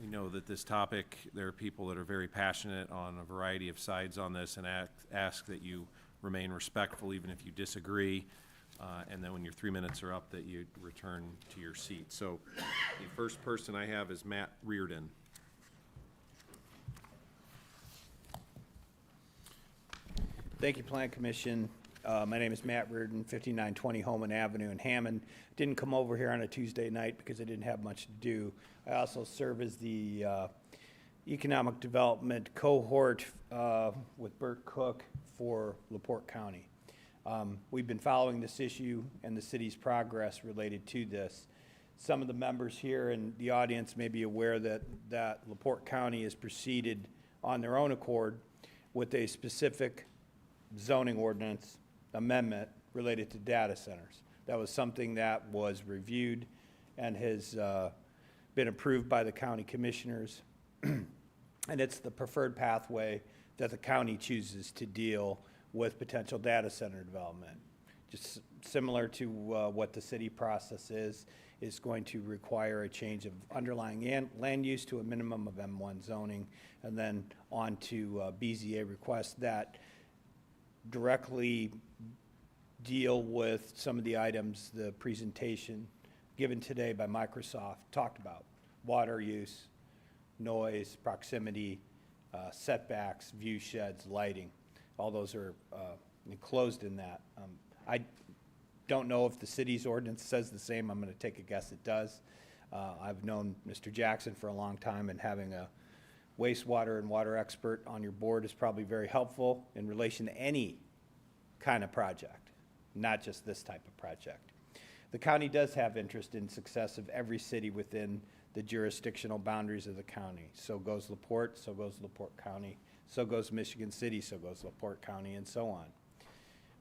We know that this topic, there are people that are very passionate on a variety of sides on this and ask that you remain respectful even if you disagree. And then when your 3 minutes are up, that you return to your seat. So the first person I have is Matt Reardon. Thank you, Plan Commission. My name is Matt Reardon, 5920 Holman Avenue in Hammond. Didn't come over here on a Tuesday night because I didn't have much to do. I also serve as the Economic Development Cohort with Bert Cook for LaPorte County. We've been following this issue and the city's progress related to this. Some of the members here in the audience may be aware that LaPorte County has proceeded on their own accord with a specific zoning ordinance amendment related to data centers. That was something that was reviewed and has been approved by the county commissioners. And it's the preferred pathway that the county chooses to deal with potential data center development. Just similar to what the city process is going to require a change of underlying land use to a minimum of M1 zoning, and then on to BZA requests that directly deal with some of the items the presentation given today by Microsoft talked about: water use, noise, proximity, setbacks, view sheds, lighting. All those are enclosed in that. I don't know if the city's ordinance says the same. I'm going to take a guess it does. I've known Mr. Jackson for a long time, and having a wastewater and water expert on your board is probably very helpful in relation to any kind of project, not just this type of project. The county does have interest in success of every city within the jurisdictional boundaries of the county. So goes LaPorte, so goes LaPorte County, so goes Michigan City, so goes LaPorte County, and so on.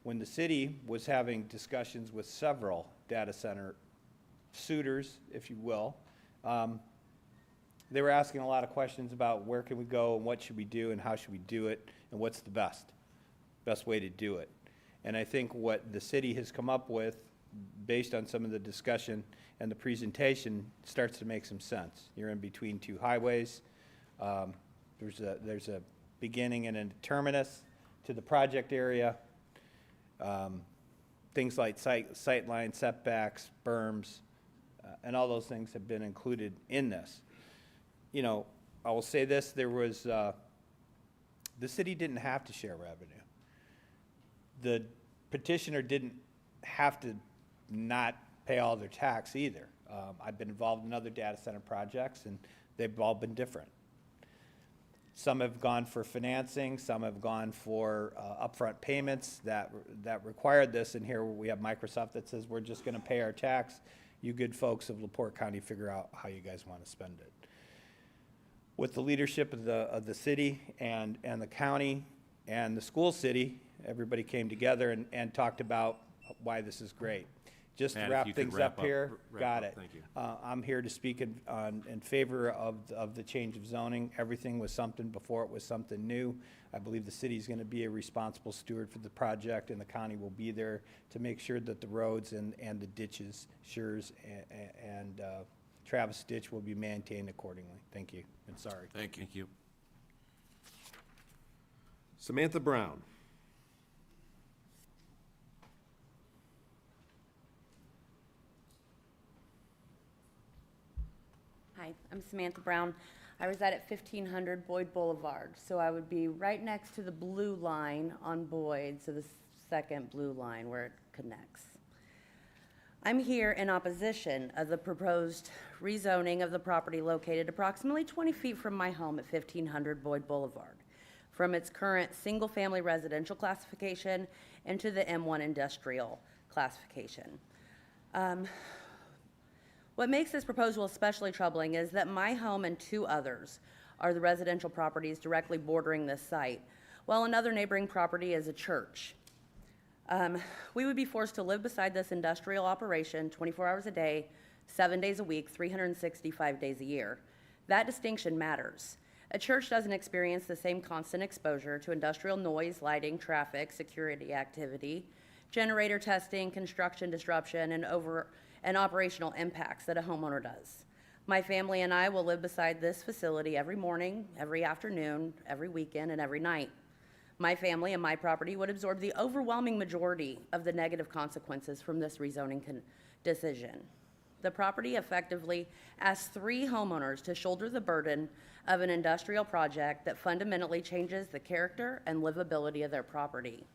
When the city was having discussions with several data center suitors, if you will, they were asking a lot of questions about where can we go and what should we do and how should we do it and what's the best way to do it. And I think what the city has come up with, based on some of the discussion and the presentation, starts to make some sense. You're in between two highways. There's a beginning and a terminus to the project area. Things like sight line setbacks, berms, and all those things have been included in this. You know, I will say this: there was the city didn't have to share revenue. The petitioner didn't have to not pay all their tax either. I've been involved in other data center projects, and they've all been different. Some have gone for financing, some have gone for upfront payments that required this, and here we have Microsoft that says we're just going to pay our tax. You good folks of LaPorte County figure out how you guys want to spend it. With the leadership of the city and the county and the school city, everybody came together and talked about why this is great. Just to wrap things up here, got it. Thank you. I'm here to speak in favor of the change of zoning. Everything was something before it was something new. I believe the city's going to be a responsible steward for the project, and the county will be there to make sure that the roads and the ditches, Schurz and Travis Ditch will be maintained accordingly. Thank you, and sorry. Thank you. Thank you. Samantha Brown. Hi, I'm Samantha Brown. I reside at 1500 Boyd Boulevard, so I would be right next to the blue line on Boyd, so the second blue line where it connects. I'm here in opposition of the proposed rezoning of the property located approximately 20 feet from my home at 1500 Boyd Boulevard, from its current single-family residential classification into the M1 industrial classification. What makes this proposal especially troubling is that my home and two others are the residential properties directly bordering this site, while another neighboring property is a church. We would be forced to live beside this industrial operation 24 hours a day, 7 days a week, 365 days a year. That distinction matters. A church doesn't experience the same constant exposure to industrial noise, lighting, traffic, security activity, generator testing, construction disruption, and operational impacts that a homeowner does. My family and I will live beside this facility every morning, every afternoon, every weekend, and every night. My family and my property would absorb the overwhelming majority of the negative consequences from this rezoning decision. The property effectively asks 3 homeowners to shoulder the burden of an industrial project that fundamentally changes the character and livability of their property.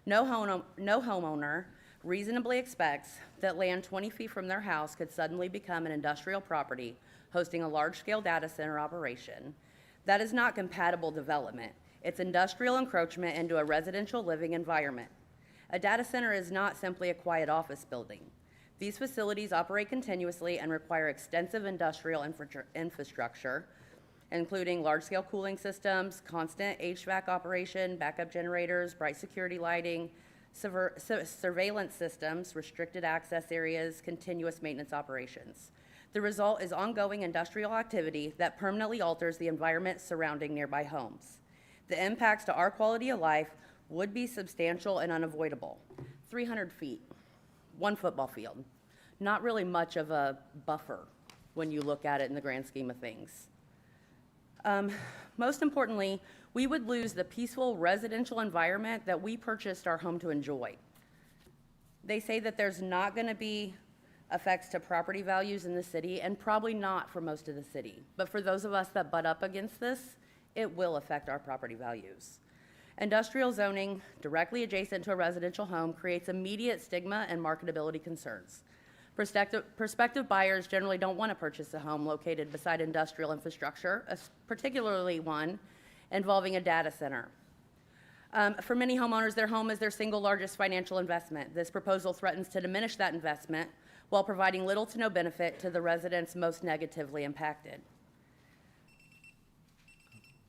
No homeowner reasonably expects that land 20 feet from their house could suddenly become an industrial property hosting a large-scale data center operation. That is not compatible development. It's industrial encroachment into a residential living environment. A data center is not simply a quiet office building. These facilities operate continuously and require extensive industrial infrastructure, including large-scale cooling systems, constant HVAC operation, backup generators, bright security lighting, surveillance systems, restricted access areas, continuous maintenance operations. The result is ongoing industrial activity that permanently alters the environment surrounding nearby homes. The impacts to our quality of life would be substantial and unavoidable. 300 feet, one football field. Not really much of a buffer when you look at it in the grand scheme of things. Most importantly, we would lose the peaceful residential environment that we purchased our home to enjoy. They say that there's not going to be effects to property values in the city, and probably not for most of the city. But for those of us that butt up against this, it will affect our property values. Industrial zoning directly adjacent to a residential home creates immediate stigma and marketability concerns. Prospective buyers generally don't want to purchase a home located beside industrial infrastructure, particularly one involving a data center. For many homeowners, their home is their single largest financial investment. This proposal threatens to diminish that investment while providing little to no benefit to the residents most negatively impacted.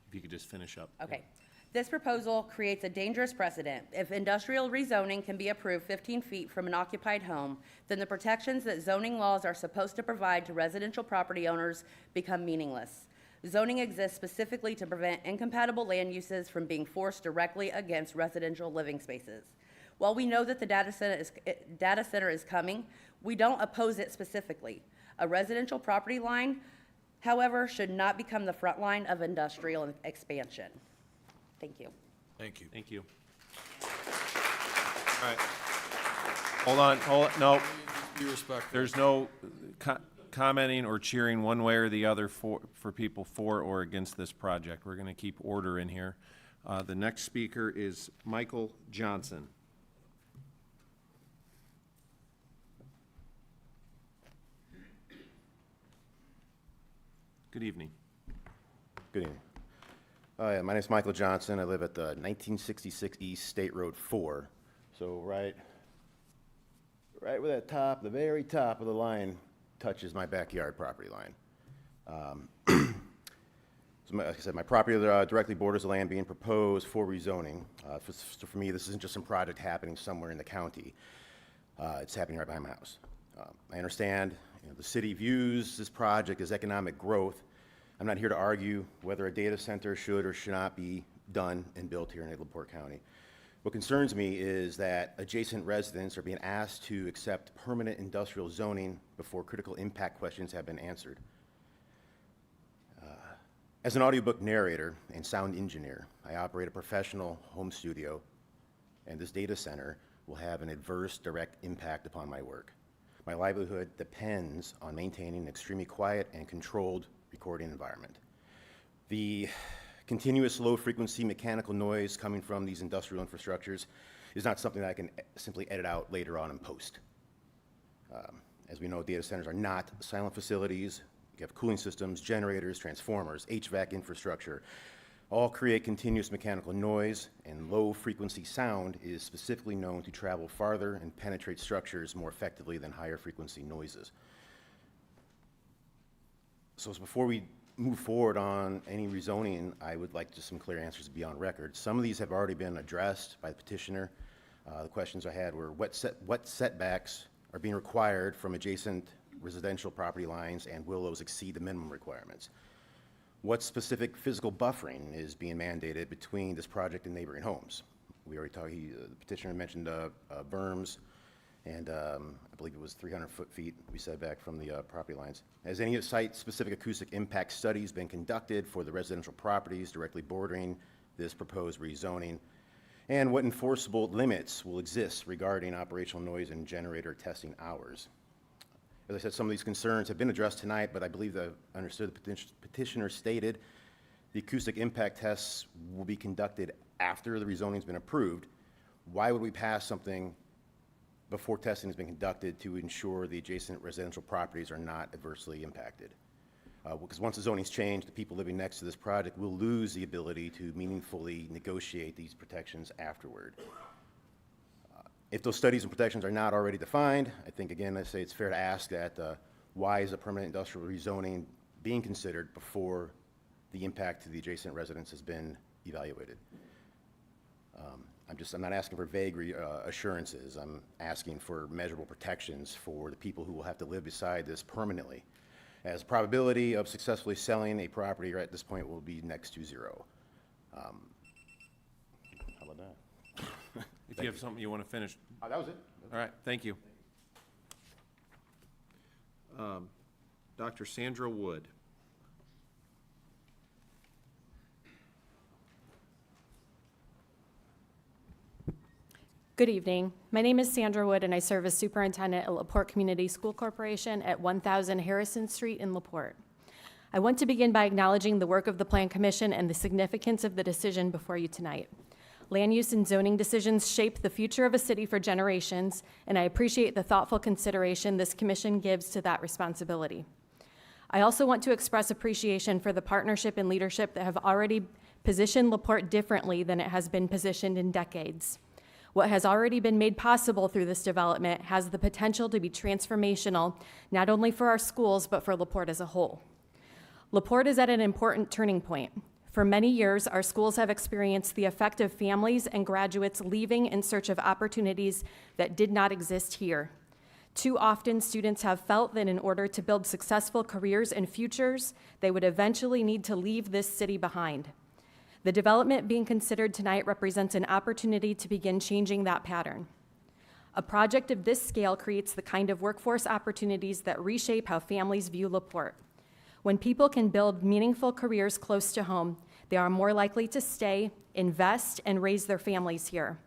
If you could just finish up. Okay. This proposal creates a dangerous precedent. If industrial rezoning can be approved 15 feet from an occupied home, then the protections that zoning laws are supposed to provide to residential property owners become meaningless. Zoning exists specifically to prevent incompatible land uses from being forced directly against residential living spaces. While we know that the data center is coming, we don't oppose it specifically. A residential property line, however, should not become the front line of industrial expansion. Thank you. Thank you. Thank you. All right. Hold on, no, Be respectful. there's no commenting or cheering one way or the other for people for or against this project. We're gonna keep order in here. The next speaker is Michael Johnson. Good evening. Good evening. Yeah, my name is Michael Johnson. I live at the 1966 East State Road 4. So right where that top, the very top of the line touches my backyard property line. So like I said, my property directly borders the land being proposed for rezoning. For me, this isn't just some project happening somewhere in the county. It's happening right behind my house. I understand the city views this project as economic growth. I'm not here to argue whether a data center should or should not be done and built here in LaPorte County. What concerns me is that adjacent residents are being asked to accept permanent industrial zoning before critical impact questions have been answered. As an audiobook narrator and sound engineer, I operate a professional home studio, and this data center will have an adverse direct impact upon my work. My livelihood depends on maintaining an extremely quiet and controlled recording environment. The continuous low-frequency mechanical noise coming from these industrial infrastructures is not something that I can simply edit out later on in post. As we know, data centers are not silent facilities. You have cooling systems, generators, transformers, HVAC infrastructure, all create continuous mechanical noise, and low-frequency sound is specifically known to travel farther and penetrate structures more effectively than higher-frequency noises. So before we move forward on any rezoning, I would like just some clear answers to be on record. Some of these have already been addressed by the petitioner. The questions I had were what setbacks are being required from adjacent residential property lines, and will those exceed the minimum requirements? What specific physical buffering is being mandated between this project and neighboring homes? We already talked, the petitioner mentioned berms, and I believe it was 300 feet we said back from the property lines. Has any site-specific acoustic impact studies been conducted for the residential properties directly bordering this proposed rezoning? And what enforceable limits will exist regarding operational noise and generator testing hours? As I said, some of these concerns have been addressed tonight, but I believe the understood the petitioner stated the acoustic impact tests will be conducted after the rezoning's been approved. Why would we pass something before testing has been conducted to ensure the adjacent residential properties are not adversely impacted? Because once the zoning's changed, the people living next to this project will lose the ability to meaningfully negotiate these protections afterward. If those studies and protections are not already defined, I think, again, I say it's fair to ask that why is a permanent industrial rezoning being considered before the impact to the adjacent residents has been evaluated? I'm not asking for vague assurances. I'm asking for measurable protections for the people who will have to live beside this permanently, as probability of successfully selling a property right at this point will be next to zero. How about that? If you have something you want to finish. That was it. All right, thank you. Dr. Sandra Wood. Good evening. My name is Sandra Wood, and I serve as superintendent at LaPorte Community School Corporation at 1000 Harrison Street in LaPorte. I want to begin by acknowledging the work of the Plan Commission and the significance of the decision before you tonight. Land use and zoning decisions shape the future of a city for generations, and I appreciate the thoughtful consideration this commission gives to that responsibility. I also want to express appreciation for the partnership and leadership that have already positioned LaPorte differently than it has been positioned in decades. What has already been made possible through this development has the potential to be transformational, not only for our schools, but for LaPorte as a whole. LaPorte is at an important turning point. For many years, our schools have experienced the effect of families and graduates leaving in search of opportunities that did not exist here. Too often, students have felt that in order to build successful careers and futures, they would eventually need to leave this city behind. The development being considered tonight represents an opportunity to begin changing that pattern. A project of this scale creates the kind of workforce opportunities that reshape how families view LaPorte. When people can build meaningful careers close to home, they are more likely to stay, invest, and raise their families here.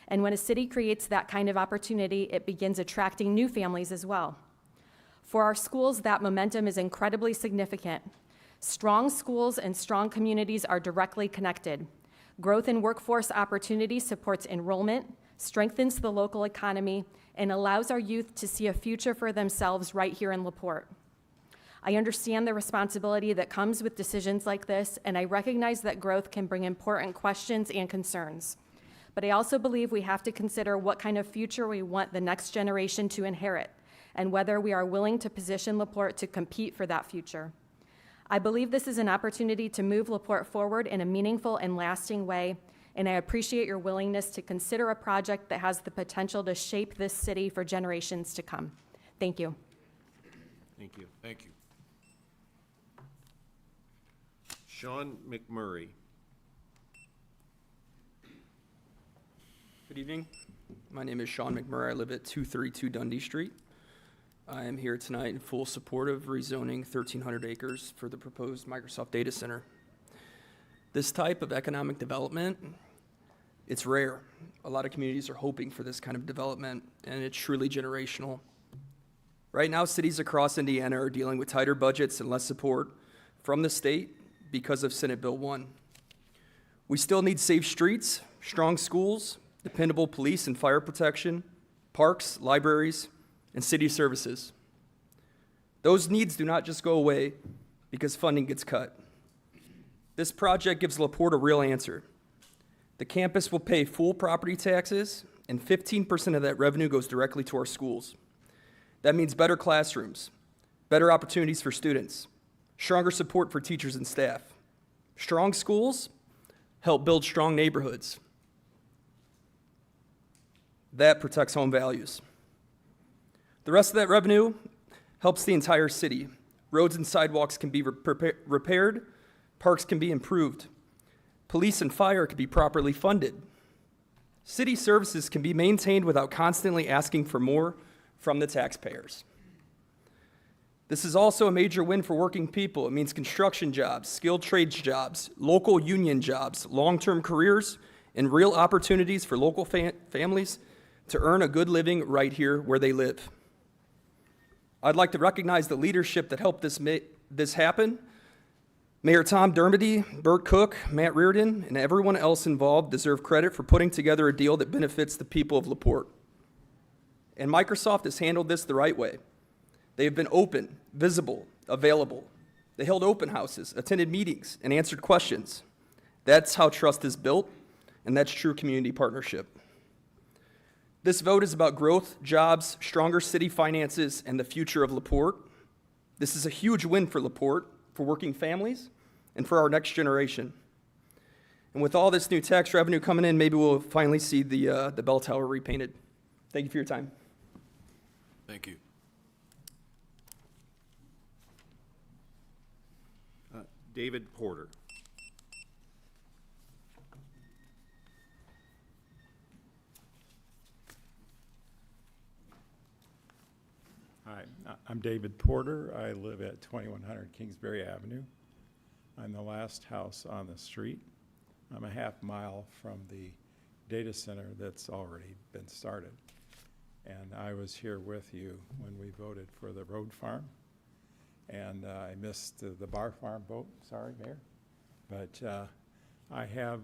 And when a city creates that kind of opportunity, it begins attracting new families as well. For our schools, that momentum is incredibly significant. Strong schools and strong communities are directly connected. Growth in workforce opportunity supports enrollment, strengthens the local economy, and allows our youth to see a future for themselves right here in LaPorte. I understand the responsibility that comes with decisions like this, and I recognize that growth can bring important questions and concerns. But I also believe we have to consider what kind of future we want the next generation to inherit, and whether we are willing to position LaPorte to compete for that future. I believe this is an opportunity to move LaPorte forward in a meaningful and lasting way, and I appreciate your willingness to consider a project that has the potential to shape this city for generations to come. Thank you. Thank you. Thank you. Sean McMurray. Good evening. My name is Sean McMurray. I live at 232 Dundee Street. I am here tonight in full support of rezoning 1,300 acres for the proposed Microsoft data center. This type of economic development, it's rare. A lot of communities are hoping for this kind of development, and it's truly generational. Right now, cities across Indiana are dealing with tighter budgets and less support from the state because of Senate Bill 1. We still need safe streets, strong schools, dependable police and fire protection, parks, libraries, and city services. Those needs do not just go away because funding gets cut. This project gives LaPorte a real answer. The campus will pay full property taxes, and 15% of that revenue goes directly to our schools. That means better classrooms, better opportunities for students, stronger support for teachers and staff. Strong schools help build strong neighborhoods. That protects home values. The rest of that revenue helps the entire city. Roads and sidewalks can be repaired, parks can be improved, police and fire can be properly funded. City services can be maintained without constantly asking for more from the taxpayers. This is also a major win for working people. It means construction jobs, skilled trades jobs, local union jobs, long-term careers, and real opportunities for local families to earn a good living right here where they live. I'd like to recognize the leadership that helped this happen. Mayor Tom Dermody, Burt Cook, Matt Reardon, and everyone else involved deserve credit for putting together a deal that benefits the people of LaPorte. And Microsoft has handled this the right way. They have been open, visible, available. They held open houses, attended meetings, and answered questions. That's how trust is built, and that's true community partnership. This vote is about growth, jobs, stronger city finances, and the future of LaPorte. This is a huge win for LaPorte, for working families, and for our next generation. And with all this new tax revenue coming in, maybe we'll finally see the bell tower repainted. Thank you for your time. Thank you. David Porter. Hi, I'm David Porter. I live at 2100 Kingsbury Avenue. I'm the last house on the street. I'm a half mile from the data center that's already been started. And I was here with you when we voted for the road farm. And I missed the bar farm vote, sorry, Mayor. But I have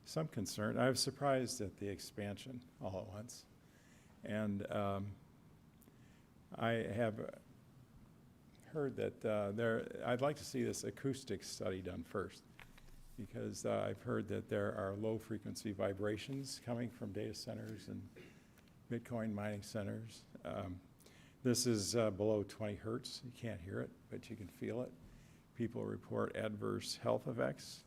some concern. I was surprised at the expansion all at once. And I have heard that I'd like to see this acoustic study done first, because I've heard that there are low-frequency vibrations coming from data centers and Bitcoin mining centers. This is below 20 hertz. You can't hear it, but you can feel it. People report adverse health effects,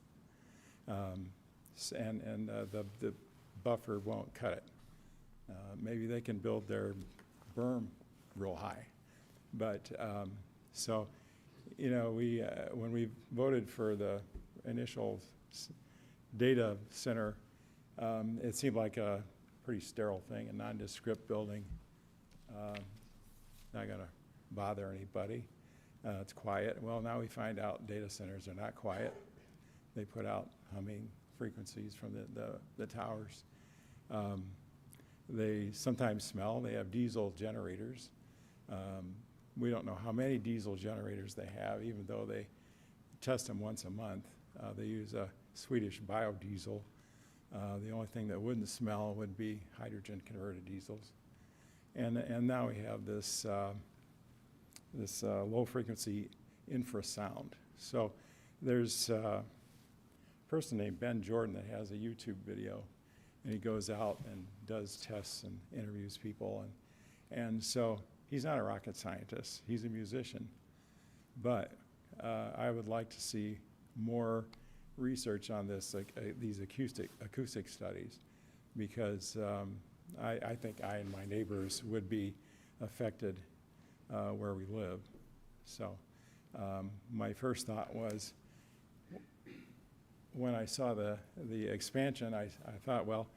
and the buffer won't cut it. Maybe they can build their berm real high. But so, you know, when we voted for the initial data center, it seemed like a pretty sterile thing, a nondescript building. Not going to bother anybody. It's quiet. Well, now we find out data centers are not quiet. They put out humming frequencies from the towers. They sometimes smell. They have diesel generators. We don't know how many diesel generators they have, even though they test them once a month. They use a Swedish biodiesel. The only thing that wouldn't smell would be hydrogen-converted diesels. And now we have this low-frequency infrasound. So there's a person named Ben Jordan that has a YouTube video, and he goes out and does tests and interviews people. And so he's not a rocket scientist. He's a musician. But I would like to see more research on this, these acoustic studies, because I think I and my neighbors would be affected where we live. So my first thought was, when I saw the expansion, I thought, well,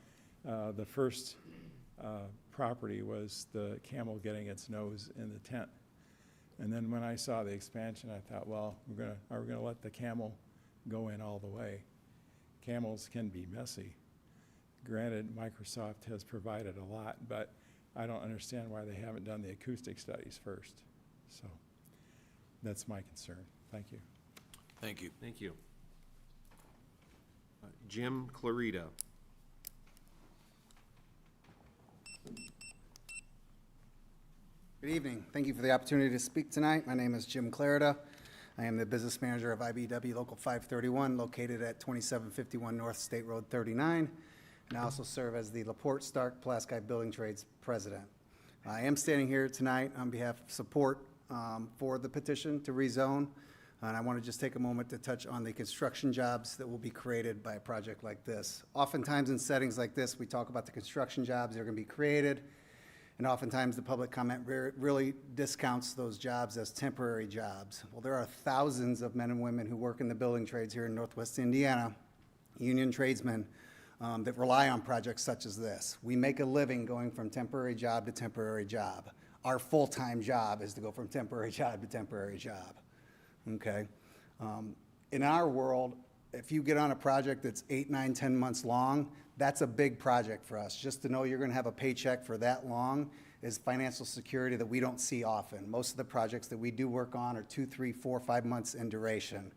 the first property was the camel getting its nose in the tent. And then when I saw the expansion, I thought, well, are we gonna let the camel go in all the way? Camels can be messy. Granted, Microsoft has provided a lot, but I don't understand why they haven't done the acoustic studies first. So that's my concern. Thank you. Thank you. Thank you. Jim Clarita. Good evening. Thank you for the opportunity to speak tonight. My name is Jim Clarida. I am the business manager of IBW Local 531, located at 2751 North State Road 39, and I also serve as the LaPorte Stark Plasky Building Trades president. I am standing here tonight on behalf of support for the petition to rezone, and I want to just take a moment to touch on the construction jobs that will be created by a project like this. Oftentimes in settings like this, we talk about the construction jobs that are going to be created, and oftentimes the public comment really discounts those jobs as temporary jobs. Well, there are thousands of men and women who work in the building trades here in Northwest Indiana, union tradesmen, that rely on projects such as this. We make a living going from temporary job to temporary job. Our full-time job is to go from temporary job to temporary job, okay? In our world, if you get on a project that's 8, 9, 10 months long, that's a big project for us. Just to know you're gonna have a paycheck for that long is financial security that we don't see often. Most of the projects that we do work on are 2, 3, 4, 5 months in duration.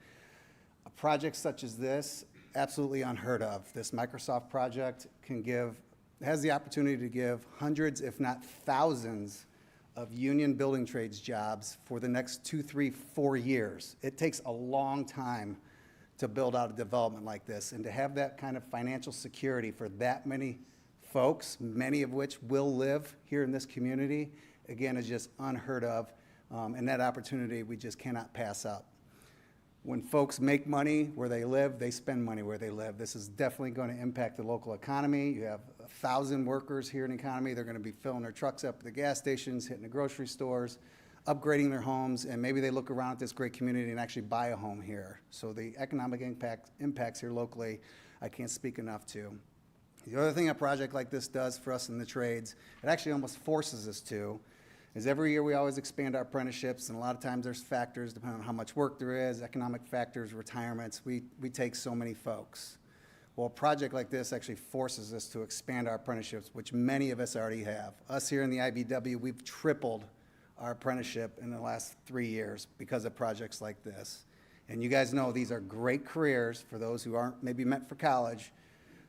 A project such as this, absolutely unheard of. This Microsoft project has the opportunity to give hundreds, if not thousands, of union building trades jobs for the next 2, 3, 4 years. It takes a long time to build out a development like this, and to have that kind of financial security for that many folks, many of which will live here in this community, again, is just unheard of. And that opportunity we just cannot pass up. When folks make money where they live, they spend money where they live. This is definitely going to impact the local economy. You have 1,000 workers here in the economy. They're going to be filling their trucks up at the gas stations, hitting the grocery stores, upgrading their homes, and maybe they look around at this great community and actually buy a home here. So the economic impacts here locally, I can't speak enough to. The other thing a project like this does for us in the trades, it actually almost forces us to, is every year we always expand our apprenticeships, and a lot of times there's factors depending on how much work there is, economic factors, retirements. We take so many folks. Well, a project like this actually forces us to expand our apprenticeships, which many of us already have. Us here in the IBW, we've tripled our apprenticeship in the last 3 years because of projects like this. And you guys know these are great careers for those who aren't maybe meant for college.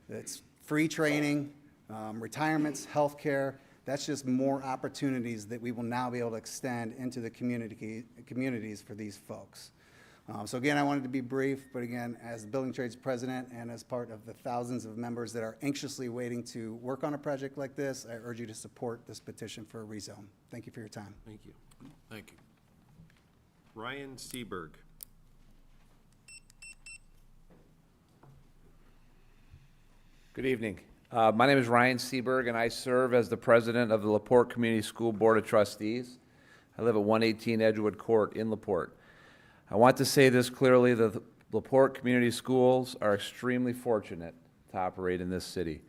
It's free training, retirements, healthcare. That's just more opportunities that we will now be able to extend into the communities for these folks. So again, I wanted to be brief, but again, as the Building Trades President and as part of the thousands of members that are anxiously waiting to work on a project like this, I urge you to support this petition for a rezone. Thank you for your time. Thank you. Thank you. Ryan Seberg. Good evening. My name is Ryan Seberg, and I serve as the president of the LaPorte Community School Board of Trustees. I live at 118 Edgewood Court in LaPorte. I want to say this clearly, the LaPorte Community Schools are extremely fortunate to operate in this city.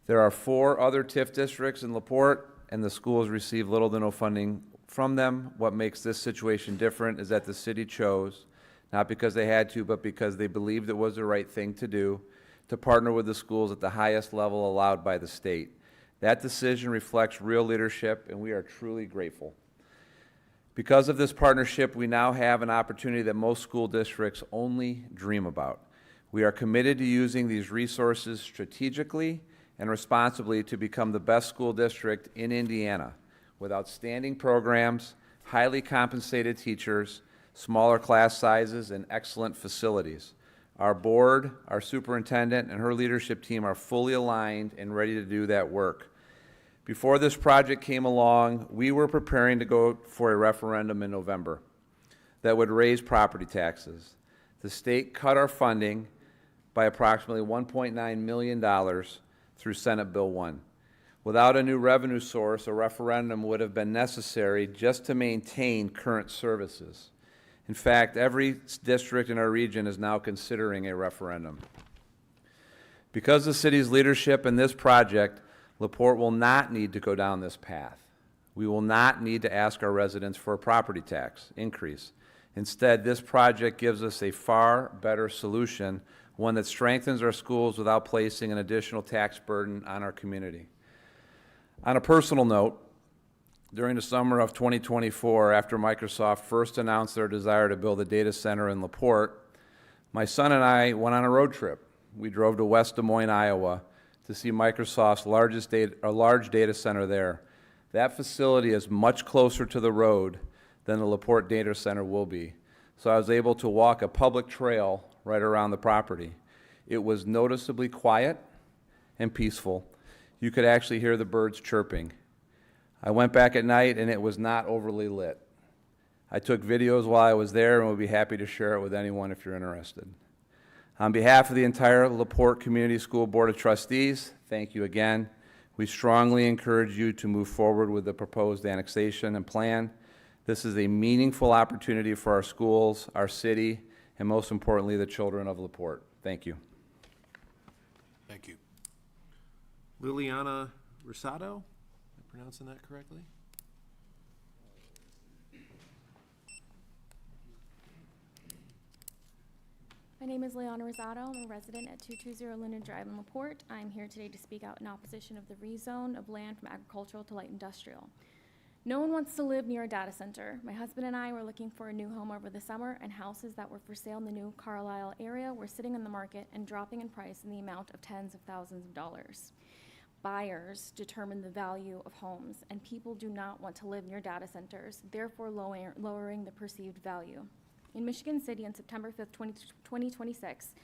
There are 4 other TIF districts in LaPorte, and the schools receive little to no funding from them. What makes this situation different is that the city chose, not because they had to, but because they believed it was the right thing to do, to partner with the schools at the highest level allowed by the state. That decision reflects real leadership, and we are truly grateful. Because of this partnership, we now have an opportunity that most school districts only dream about. We are committed to using these resources strategically and responsibly to become the best school district in Indiana, with outstanding programs, highly compensated teachers, smaller class sizes, and excellent facilities. Our board, our superintendent, and her leadership team are fully aligned and ready to do that work. Before this project came along, we were preparing to go for a referendum in November that would raise property taxes. The state cut our funding by approximately $1.9 million through Senate Bill 1. Without a new revenue source, a referendum would have been necessary just to maintain current services. In fact, every district in our region is now considering a referendum. Because of the city's leadership in this project, LaPorte will not need to go down this path. We will not need to ask our residents for a property tax increase. Instead, this project gives us a far better solution, one that strengthens our schools without placing an additional tax burden on our community. On a personal note, during the summer of 2024, after Microsoft first announced their desire to build a data center in LaPorte, my son and I went on a road trip. We drove to West Des Moines, Iowa, to see Microsoft's large data center there. That facility is much closer to the road than the LaPorte data center will be. So I was able to walk a public trail right around the property. It was noticeably quiet and peaceful. You could actually hear the birds chirping. I went back at night and it was not overly lit. I took videos while I was there and would be happy to share it with anyone if you're interested. On behalf of the entire LaPorte Community School Board of Trustees, thank you again. We strongly encourage you to move forward with the proposed annexation and plan. This is a meaningful opportunity for our schools, our city, and most importantly, the children of LaPorte. Thank you. Thank you. Liliana Rosado, am I pronouncing that correctly? My name is Leona Rosado. I'm a resident at 220 Linden Drive in LaPorte. I'm here today to speak out in opposition of the rezone of land from agricultural to light industrial. No one wants to live near a data center. My husband and I were looking for a new home over the summer, and houses that were for sale in the new Carlisle area were sitting on the market and dropping in price in the amount of tens of thousands of dollars. Buyers determine the value of homes, and people do not want to live near data centers, therefore lowering the perceived value. In Michigan City on September 5th, 2026,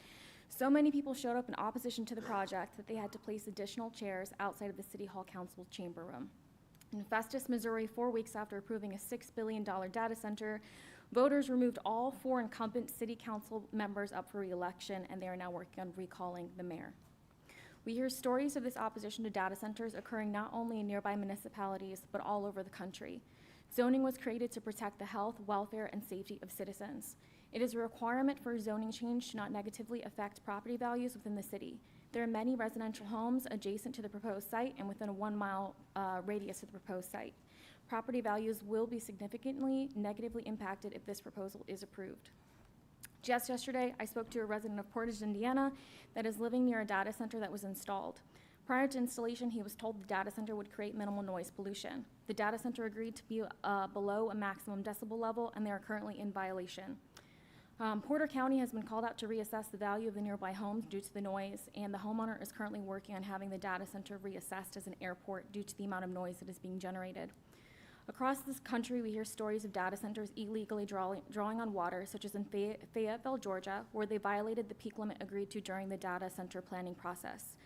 So many people showed up in opposition to the project that they had to place additional chairs outside of the City Hall Council chamber room. In Festus, Missouri, 4 weeks after approving a $6 billion data center, voters removed all 4 incumbent city council members up for re-election, and they are now working on recalling the mayor. We hear stories of this opposition to data centers occurring not only in nearby municipalities, but all over the country. Zoning was created to protect the health, welfare, and safety of citizens. It is a requirement for zoning change to not negatively affect property values within the city. There are many residential homes adjacent to the proposed site and within a 1-mile radius of the proposed site. Property values will be significantly negatively impacted if this proposal is approved. Just yesterday, I spoke to a resident of Portage, Indiana, that is living near a data center that was installed. Prior to installation, he was told the data center would create minimal noise pollution. The data center agreed to be below a maximum decibel level, and they are currently in violation. Porter County has been called out to reassess the value of the nearby homes due to the noise, and the homeowner is currently working on having the data center reassessed as an airport due to the amount of noise that is being generated. Across this country, we hear stories of data centers illegally drawing on water, such as in Fayetteville, Georgia, where they violated the peak limit agreed to during the data center planning process.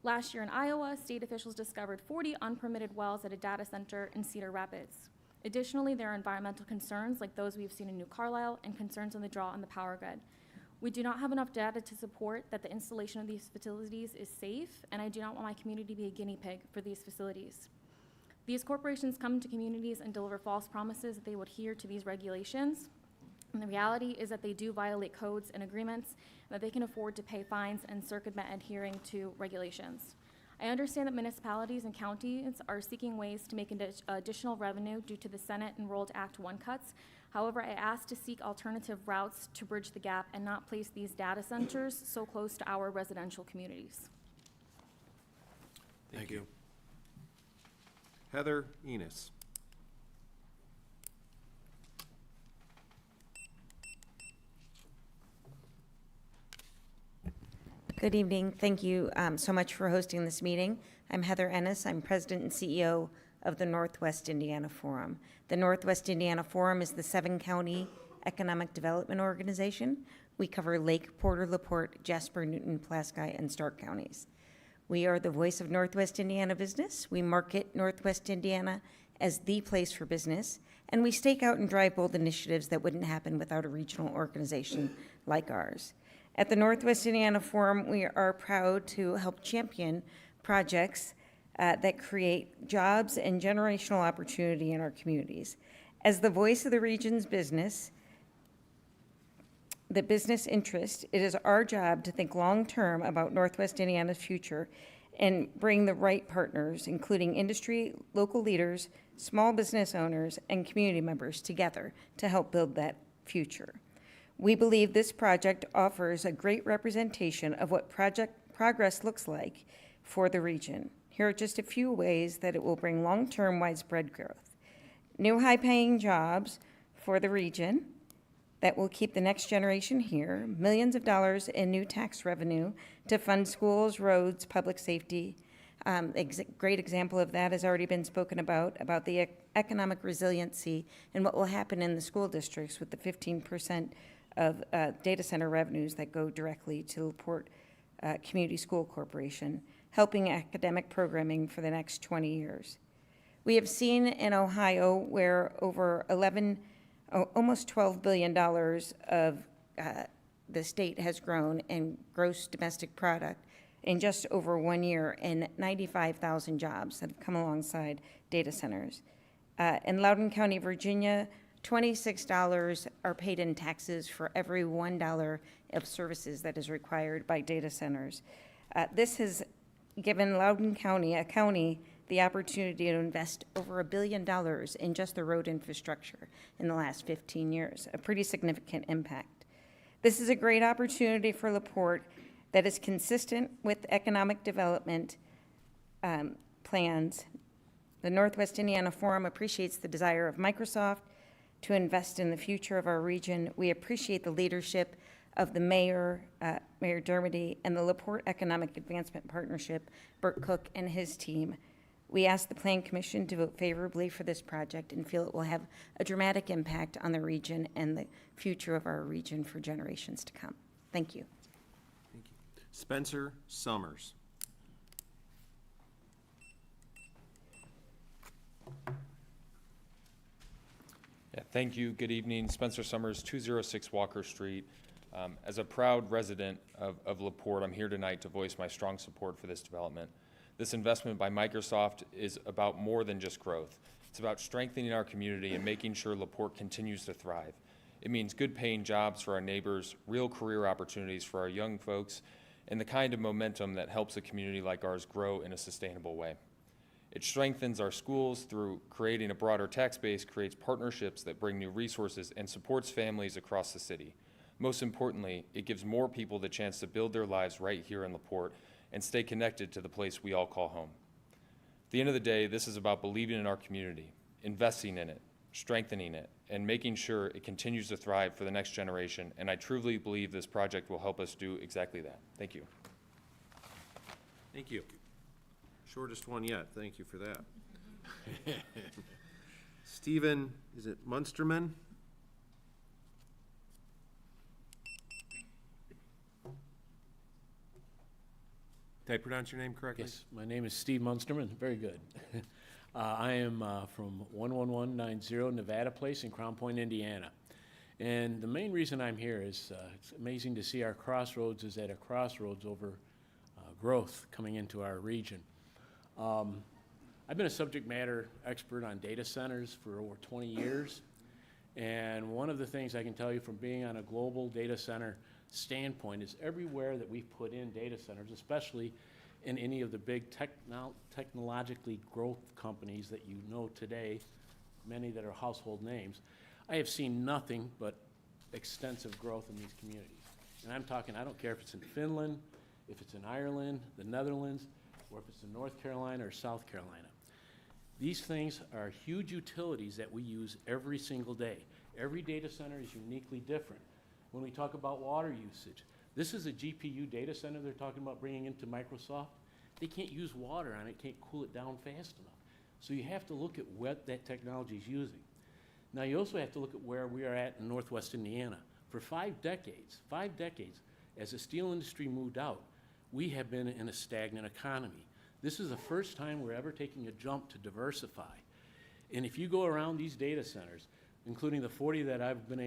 Last year in Iowa, state officials discovered 40 unpermitted wells at a data center in Cedar Rapids. Additionally, there are environmental concerns like those we've seen in New Carlisle and concerns on the draw on the power grid. We do not have enough data to support that the installation of these facilities is safe, and I do not want my community to be a guinea pig for these facilities. These corporations come to communities and deliver false promises that they would adhere to these regulations, and the reality is that they do violate codes and agreements, and that they can afford to pay fines and circumvent adhering to regulations. I understand that municipalities and counties are seeking ways to make additional revenue due to the Senate Enrolled Act 1 cuts. However, I ask to seek alternative routes to bridge the gap and not place these data centers so close to our residential communities. Thank you. Heather Enos. Good evening. Thank you so much for hosting this meeting. I'm Heather Ennis. I'm President and CEO of the Northwest Indiana Forum. The Northwest Indiana Forum is the 7-county economic development organization. We cover Lake, Porter, LaPorte, Jasper, Newton, Pulaski, and Stark counties. We are the voice of Northwest Indiana business. We market Northwest Indiana as the place for business, and we stake out and drive bold initiatives that wouldn't happen without a regional organization like ours. At the Northwest Indiana Forum, we are proud to help champion projects that create jobs and generational opportunity in our communities. As the voice of the region's business, the business interest, it is our job to think long-term about Northwest Indiana's future and bring the right partners, including industry, local leaders, small business owners, and community members together to help build that future. We believe this project offers a great representation of what project progress looks like for the region. Here are just a few ways that it will bring long-term widespread growth. New high-paying jobs for the region that will keep the next generation here, millions of dollars in new tax revenue to fund schools, roads, public safety. Great example of that has already been spoken about the economic resiliency and what will happen in the school districts with the 15% of data center revenues that go directly to LaPorte Community School Corporation, helping academic programming for the next 20 years. We have seen in Ohio where over almost $12 billion of the state has grown in gross domestic product in just over 1 year, and 95,000 jobs that have come alongside data centers. In Loudoun County, Virginia, $26 are paid in taxes for every $1 of services that is required by data centers. This has given Loudoun County, a county, the opportunity to invest over $1 billion in just the road infrastructure in the last 15 years, a pretty significant impact. This is a great opportunity for LaPorte that is consistent with economic development plans. The Northwest Indiana Forum appreciates the desire of Microsoft to invest in the future of our region. We appreciate the leadership of the mayor, Mayor Dermody, and the LaPorte Economic Advancement Partnership, Burt Cook and his team. We ask the Plan Commission to vote favorably for this project and feel it will have a dramatic impact on the region and the future of our region for generations to come. Thank you. Thank you. Spencer Summers. Yeah, thank you. Good evening. Spencer Summers, 206 Walker Street. As a proud resident of LaPorte, I'm here tonight to voice my strong support for this development. This investment by Microsoft is about more than just growth. It's about strengthening our community and making sure LaPorte continues to thrive. It means good paying jobs for our neighbors, real career opportunities for our young folks, and the kind of momentum that helps a community like ours grow in a sustainable way. It strengthens our schools through creating a broader tax base, creates partnerships that bring new resources, and supports families across the city. Most importantly, it gives more people the chance to build their lives right here in LaPorte and stay connected to the place we all call home. At the end of the day, this is about believing in our community, investing in it, strengthening it, and making sure it continues to thrive for the next generation, and I truly believe this project will help us do exactly that. Thank you. Thank you. Shortest one yet. Thank you for that. Stephen, is it Munsterman? Did I pronounce your name correctly? Yes, my name is Steve Munsterman. Very good. I am from 11190 Nevada Place in Crown Point, Indiana. And the main reason I'm here is it's amazing to see our crossroads is at a crossroads over growth coming into our region. I've been a subject matter expert on data centers for over 20 years. And one of the things I can tell you from being on a global data center standpoint is everywhere that we've put in data centers, especially in any of the big technologically growth companies that you know today, many that are household names, I have seen nothing but extensive growth in these communities. And I'm talking, I don't care if it's in Finland, if it's in Ireland, the Netherlands, or if it's in North Carolina or South Carolina. These things are huge utilities that we use every single day. Every data center is uniquely different. When we talk about water usage, this is a GPU data center they're talking about bringing into Microsoft. They can't use water on it, can't cool it down fast enough. So you have to look at what that technology is using. Now you also have to look at where we are at in Northwest Indiana. For 5 decades, as the steel industry moved out, we have been in a stagnant economy. This is the first time we're ever taking a jump to diversify. And if you go around these data centers, including the 40 plus that I've been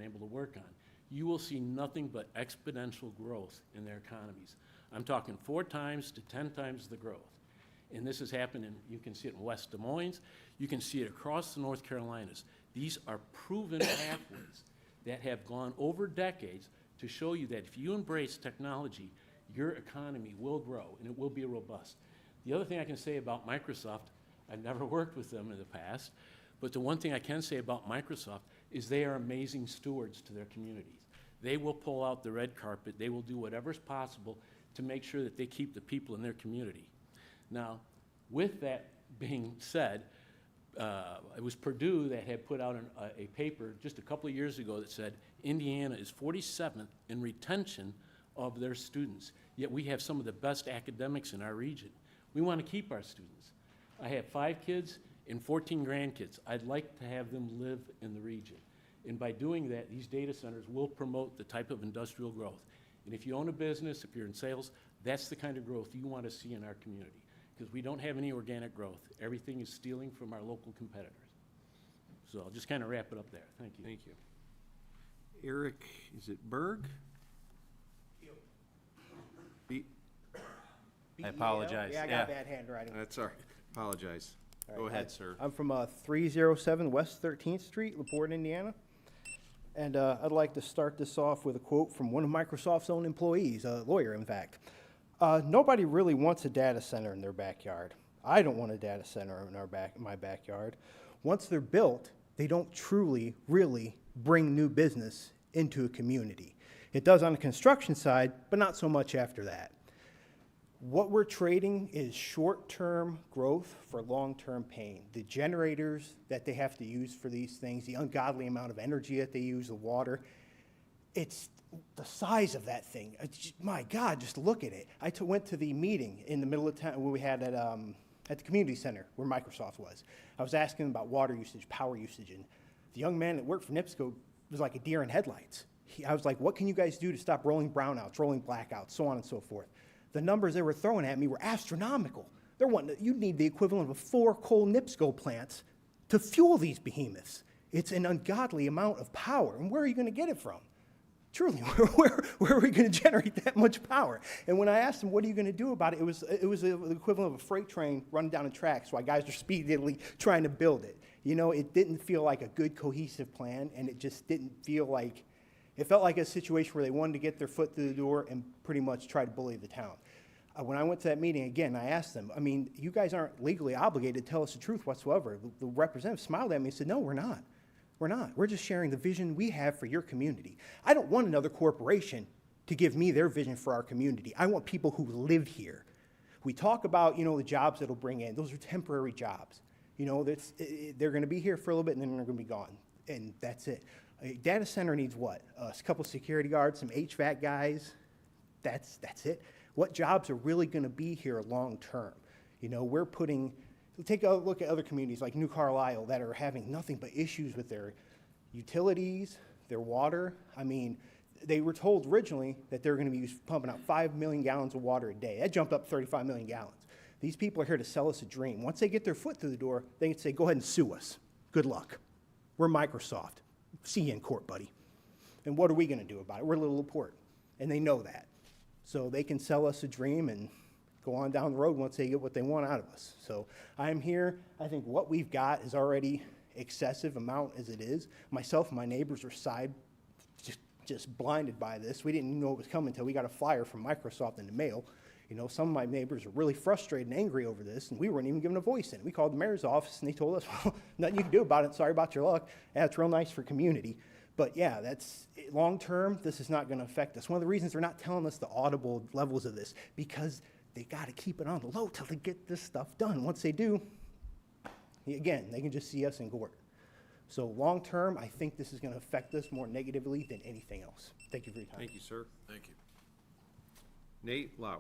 able to work on, you will see nothing but exponential growth in their economies. I'm talking 4 times to 10 times the growth. And this has happened you can see it in West Des Moines, you can see it across the North Carolinas. These are proven pathways that have gone over decades to show you that if you embrace technology, your economy will grow and it will be robust. The other thing I can say about Microsoft, I've never worked with them in the past, but the one thing I can say about Microsoft is they are amazing stewards to their communities. They will pull out the red carpet. They will do whatever's possible to make sure that they keep the people in their community. Now, with that being said, it was Purdue that had put out a paper just a couple of years ago that said Indiana is 47th in retention of their students, yet we have some of the best academics in our region. We want to keep our students. I have 5 kids and 14 grandkids. I'd like to have them live in the region. And by doing that, these data centers will promote the type of industrial growth. And if you own a business, if you're in sales, that's the kind of growth you want to see in our community, because we don't have any organic growth. Everything is stealing from our local competitors. So I'll just kind of wrap it up there. Thank you. Thank you. Eric, is it Berg? I apologize. Yeah, I got bad handwriting. That's all right. Apologize. All Go right, ahead, sir. I'm from 307 West 13th Street, LaPorte, Indiana. And I'd like to start this off with a quote from one of Microsoft's own employees, a lawyer, in fact. Nobody really wants a data center in their backyard. I don't want a data center in my backyard. Once they're built, they don't truly, really bring new business into a community. It does on the construction side, but not so much after that. What we're trading is short-term growth for long-term pain. The generators that they have to use for these things, the ungodly amount of energy that they use, the water, it's the size of that thing. My God, just look at it. I went to the meeting in the middle of town we had at the community center where Microsoft was. I was asking them about water usage, power usage, and the young man that worked for NIPSCO was like a deer in headlights. I was like, what can you guys do to stop rolling brownouts, rolling blackouts, so on and so forth? The numbers they were throwing at me were astronomical. They're wanting, you'd need the equivalent of 4 coal NIPSCO plants to fuel these behemoths. It's an ungodly amount of power, and where are you going to get it from? Truly, where are we going to generate that much power? And when I asked them, what are you going to do about it, it was the equivalent of a freight train running down a track, so guys are speedily trying to build it. You know, it didn't feel like a good, cohesive plan, and it just didn't feel like, it felt like a situation where they wanted to get their foot through the door and pretty much try to bully the town. When I went to that meeting, again, I asked them, I mean, you guys aren't legally obligated to tell us the truth whatsoever. The representative smiled at me and said, no, we're not. We're not. We're just sharing the vision we have for your community. I don't want another corporation to give me their vision for our community. I want people who live here. We talk about, you know, the jobs that'll bring in. Those are temporary jobs. You know, they're going to be here for a little bit and then they're going to be gone. And that's it. A data center needs what? A couple security guards, some HVAC guys. That's it. What jobs are really going to be here long term? You know, we're putting, take a look at other communities like New Carlisle that are having nothing but issues with their utilities, their water. I mean, they were told originally that they're going to be pumping out 5 million gallons of water a day. That jumped up 35 million gallons. These people are here to sell us a dream. Once they get their foot through the door, they can say, go ahead and sue us. Good luck. We're Microsoft. See you in court, buddy. And what are we going to do about it? We're Little LaPorte, and they know that. So they can sell us a dream and go on down the road once they get what they want out of us. So I'm here. I think what we've got is already excessive amount as it is. Myself and my neighbors are just blinded by this. We didn't even know it was coming until we got a flyer from Microsoft in the mail. You know, some of my neighbors are really frustrated and angry over this, and we weren't even given a voice in it. We called the mayor's office, and they told us, well, nothing you can do about it. Sorry about your luck. That's real nice for community. But yeah, that's long term, this is not going to affect us. One of the reasons they're not telling us the audible levels of this, because they got to keep it on the low till they get this stuff done. Once they do, again, they can just see us in court. So long term, I think this is going to affect us more negatively than anything else. Thank you for your time. Thank you, sir. Thank you. Nate Laux.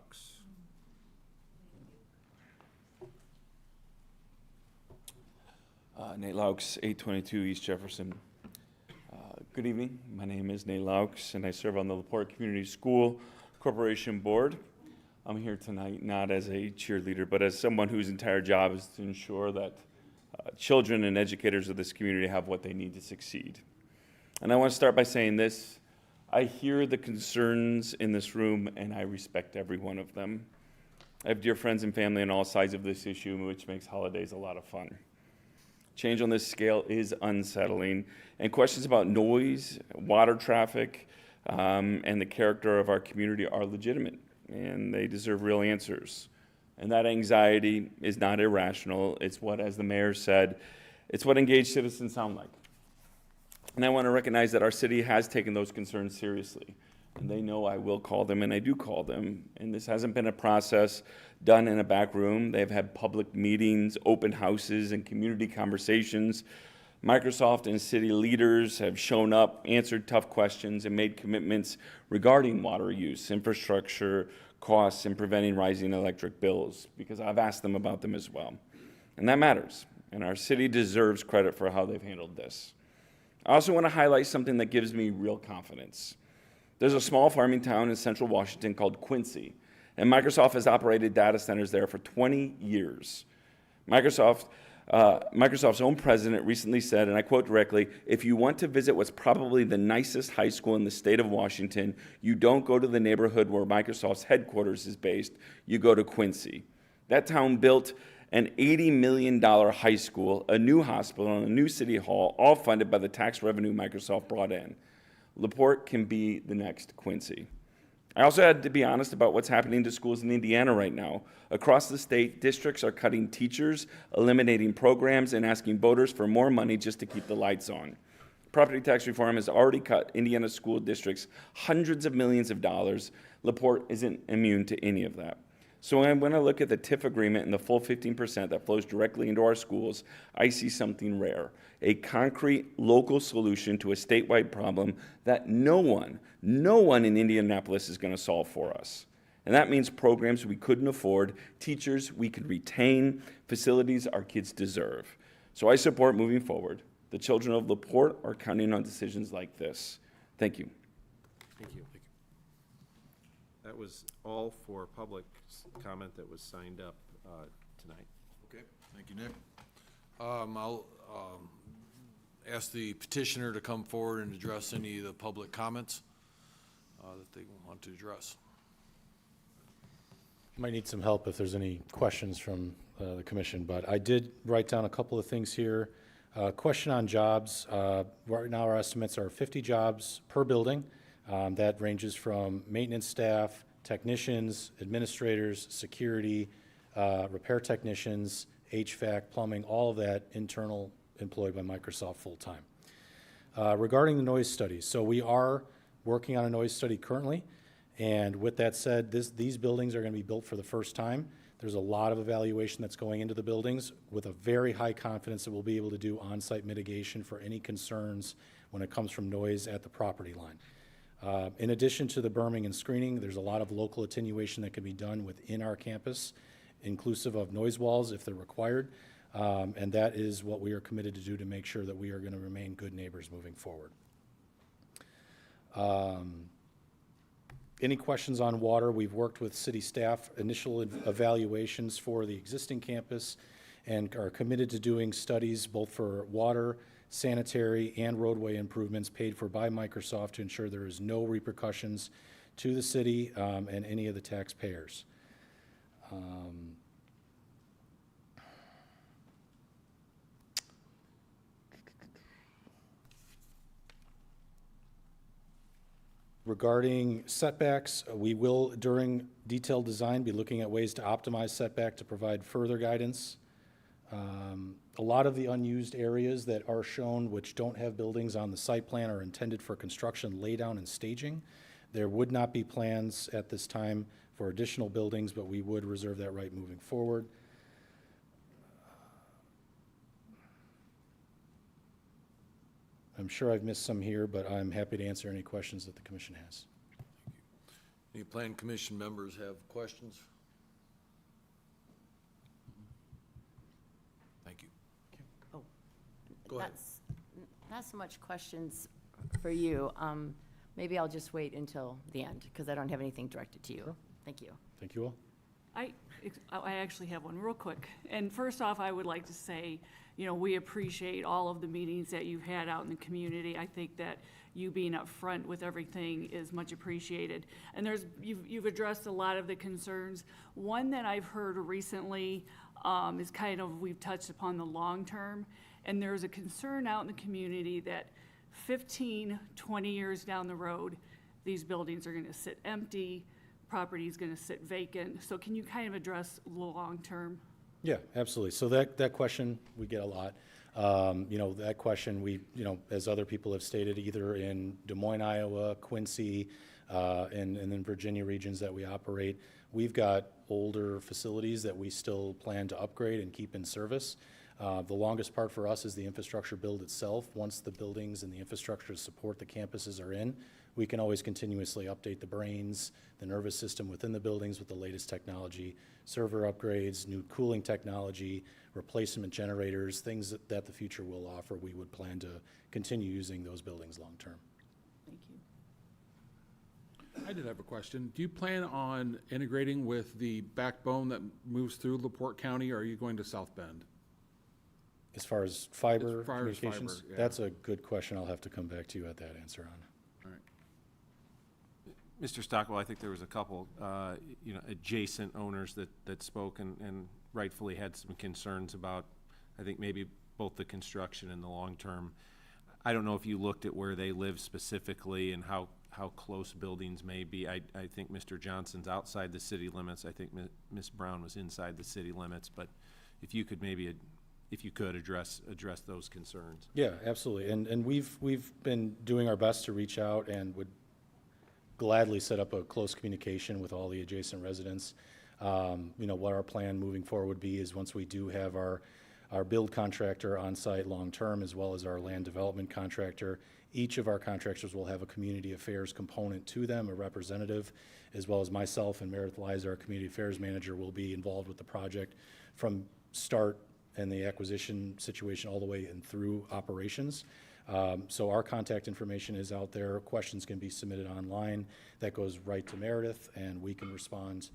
Nate Laux, 822 East Jefferson. Good evening. My name is Nate Laux, and I serve on the LaPorte Community School Corporation Board. I'm here tonight not as a cheerleader, but as someone whose entire job is to ensure that children and educators of this community have what they need to succeed. And I want to start by saying this. I hear the concerns in this room, and I respect every one of them. I have dear friends and family on all sides of this issue, which makes holidays a lot of fun. Change on this scale is unsettling, and questions about noise, water traffic, and the character of our community are legitimate, and they deserve real answers. And that anxiety is not irrational. It's what, as the mayor said, it's what engaged citizens sound like. And I want to recognize that our city has taken those concerns seriously. And they know I will call them, and I do call them. And this hasn't been a process done in a back room. They've had public meetings, open houses, and community conversations. Microsoft and city leaders have shown up, answered tough questions, and made commitments regarding water use, infrastructure, costs, and preventing rising electric bills, because I've asked them about them as well. And that matters. And our city deserves credit for how they've handled this. I also want to highlight something that gives me real confidence. There's a small farming town in central Washington called Quincy, and Microsoft has operated data centers there for 20 years. Microsoft's own president recently said, and I quote directly, "If you want to visit what's probably the nicest high school in the state of Washington, you don't go to the neighborhood where Microsoft's headquarters is based, you go to Quincy." That town built an $80 million high school, a new hospital, and a new city hall, all funded by the tax revenue Microsoft brought in. LaPorte can be the next Quincy. I also had to be honest about what's happening to schools in Indiana right now. Across the state, districts are cutting teachers, eliminating programs, and asking voters for more money just to keep the lights on. Property tax reform has already cut Indiana school districts hundreds of millions of dollars. LaPorte isn't immune to any of that. So when I look at the TIF agreement and the full 15% that flows directly into our schools, I see something rare, a concrete local solution to a statewide problem that no one in Indianapolis is going to solve for us. And that means programs we couldn't afford, teachers we could retain, facilities our kids deserve. So I support moving forward. The children of LaPorte are counting on decisions like this. Thank you. Thank you. That was all for public comment that was signed up tonight. Okay, thank you, Nick. I'll ask the petitioner to come forward and address any of the public comments that they want to address. Might need some help if there's any questions from the commission, but I did write down a couple of things here. Question on jobs. Right now, our estimates are 50 jobs per building. That ranges from maintenance staff, technicians, administrators, security, repair technicians, HVAC, plumbing, all of that internal employed by Microsoft full-time. Regarding the noise studies, so we are working on a noise study currently, and with that said, these buildings are going to be built for the first time. There's a lot of evaluation that's going into the buildings with a very high confidence that we'll be able to do on-site mitigation for any concerns when it comes from noise at the property line. In addition to the berming and screening, there's a lot of local attenuation that can be done within our campus, inclusive of noise walls if they're required. And that is what we are committed to do to make sure that we are going to remain good neighbors moving forward. Any questions on water? We've worked with city staff, initial evaluations for the existing campus, and are committed to doing studies both for water, sanitary, and roadway improvements paid for by Microsoft to ensure there is no repercussions to the city and any of the taxpayers. Regarding setbacks, we will, during detailed design, be looking at ways to optimize setback to provide further guidance. A lot of the unused areas that are shown, which don't have buildings on the site plan, are intended for construction, laydown, and staging. There would not be plans at this time for additional buildings, but we would reserve that right moving forward. I'm sure I've missed some here, but I'm happy to answer any questions that the commission has. Any plan commission members have questions? Thank you. Oh, Go ahead. not so much questions for you. Maybe I'll just wait until the end, because I don't have anything directed to you. Sure. Thank you. Thank you all. I actually have one real quick. And first off, I would like to say, you know, we appreciate all of the meetings that you've had out in the community. I think that you being up front with everything is much appreciated. And you've addressed a lot of the concerns. One that I've heard recently is kind of, we've touched upon the long term. And there's a concern out in the community that 15, 20 years down the road, these buildings are gonna sit empty, property is going to sit vacant. So can you kind of address the long term? Yeah, absolutely. So that question we get a lot. You know, that question we, you know, as other people have stated, either in Des Moines, Iowa, Quincy, and then Virginia regions that we operate, we've got older facilities that we still plan to upgrade and keep in service. The longest part for us is the infrastructure build itself. Once the buildings and the infrastructure to support the campuses are in, we can always continuously update the brains, the nervous system within the buildings with the latest technology, server upgrades, new cooling technology, replacement generators, things that the future will offer. We would plan to continue using those buildings long term. Thank you. I did have a question. Do you plan on integrating with the backbone that moves through LaPorte County, or are you going to South Bend? As far as fiber As far as communications, fiber, yeah. that's a good question. I'll have to come back to you at that answer on. Mr. Stockwell, I think there was a couple, you know, adjacent owners that spoke and rightfully had some concerns about, I think maybe both the construction and the long term. I don't know if you looked at where they live specifically and how close buildings may be. I think Mr. Johnson's outside the city limits. I think Ms. Brown was inside the city limits. But if you could maybe, if you could address those concerns. Yeah, absolutely. And we've been doing our best to reach out and would gladly set up a close communication with all the adjacent residents. You know, what our plan moving forward would be is once we do have our build contractor on site long-term, as well as our land development contractor, each of our contractors will have a community affairs component to them, a representative, as well as myself and Meredith Liza, our community affairs manager, will be involved with the project from start and the acquisition situation all the way and through operations. So our contact information is out there. Questions can be submitted online. That goes right to Meredith, and we can respond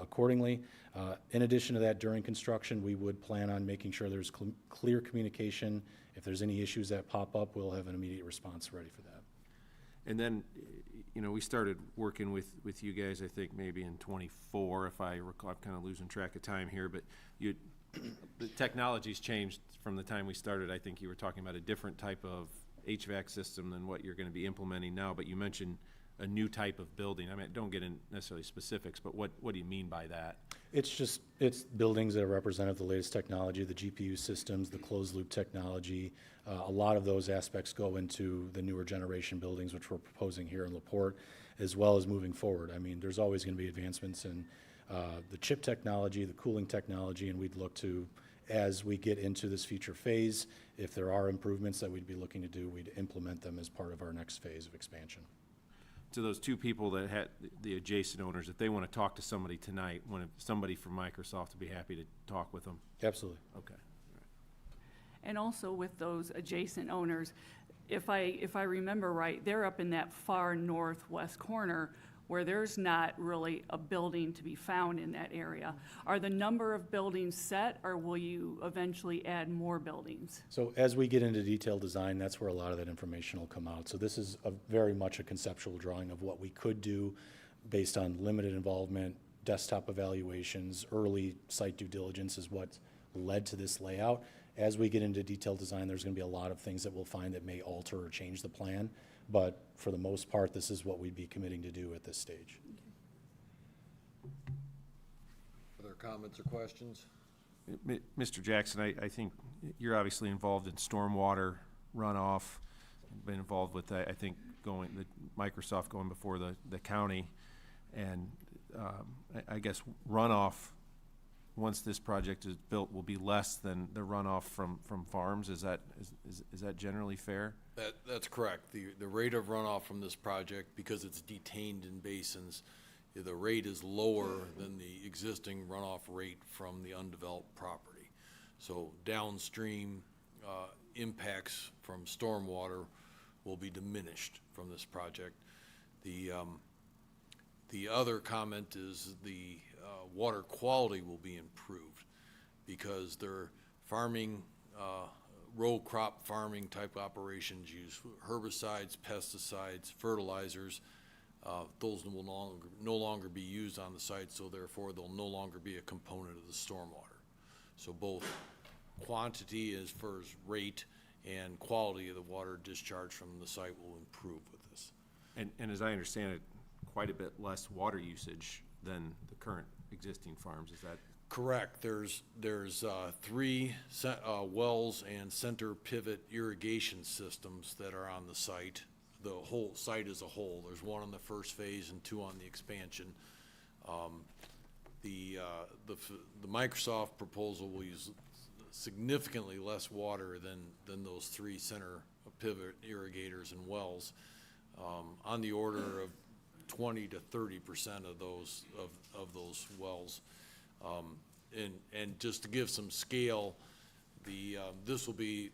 accordingly. In addition to that, during construction, we would plan on making sure there's clear communication. If there's any issues that pop up, we'll have an immediate response ready for that. And then, we started working with you guys, I think, maybe in '24, if I recall. I'm kind of losing track of time here, but the technology's changed from the time we started. I think you were talking about a different type of HVAC system than what you're going to be implementing now, but you mentioned a new type of building. I mean, don't get in necessarily specifics, but what do you mean by that? It's buildings that represent the latest technology, the GPU systems, the closed loop technology. A lot of those aspects go into the newer generation buildings, which we're proposing here in LaPorte, as well as moving forward. I mean, there's always going to be advancements in the chip technology, the cooling technology, and we'd look to, as we get into this future phase, if there are improvements that we'd be looking to do, we'd implement them as part of our next phase of expansion. To those two people that had the adjacent owners, if they want to talk to somebody tonight, somebody from Microsoft would be happy to talk with them? Absolutely. Okay. And also with those adjacent owners, if I remember right, they're up in that far northwest corner where there's not really a building to be found in that area. Are the number of buildings set, or will you eventually add more buildings? So as we get into detailed design, that's where a lot of that information will come out. So this is very much a conceptual drawing of what we could do based on limited involvement, desktop evaluations, early site due diligence is what led to this layout. As we get into detailed design, there's going to be a lot of things that we'll find that may alter or change the plan. But for the most part, this is what we'd be committing to do at this stage. Other comments or questions? Mr. Jackson, I think you're obviously involved in stormwater runoff, been involved with, I think, Microsoft going before the county, and I guess runoff, once this project is built, will be less than the runoff from farms. Is that generally fair? That's correct. The rate of runoff from this project, because it's detained in basins, the rate is lower than the existing runoff rate from the undeveloped property. So downstream impacts from stormwater will be diminished from this project. The other comment is the water quality will be improved because they're farming, row crop farming type operations use herbicides, pesticides, fertilizers. Those will no longer be used on the site, so therefore they'll no longer be a component of the stormwater. So both quantity as far as rate and quality of the water discharge from the site will improve with this. And as I understand it, quite a bit less water usage than the current existing farms. Is that correct? There's 3 wells and center pivot irrigation systems that are on the site. The whole site as a whole. There's 1 on the first phase and 2 on the expansion. The Microsoft proposal will use significantly less water than those 3 center pivot irrigators and wells, on the order of 20 to 30% of those wells. And just to give some scale, this will be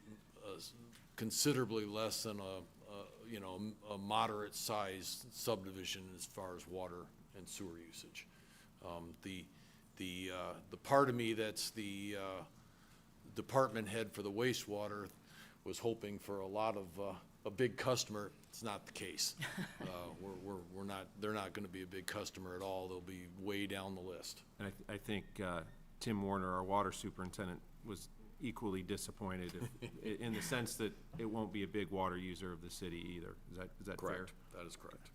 considerably less than a moderate sized subdivision as far as water and sewer usage. The part of me that's the department head for the wastewater was hoping for a lot of a big customer. It's not the case. We're not. They're not going to be a big customer at all. They'll be way down the list. And I think Tim Warner, our water superintendent, was equally disappointed in the sense that it won't be a big water user of the city either. Is that correct? Fair? That is correct.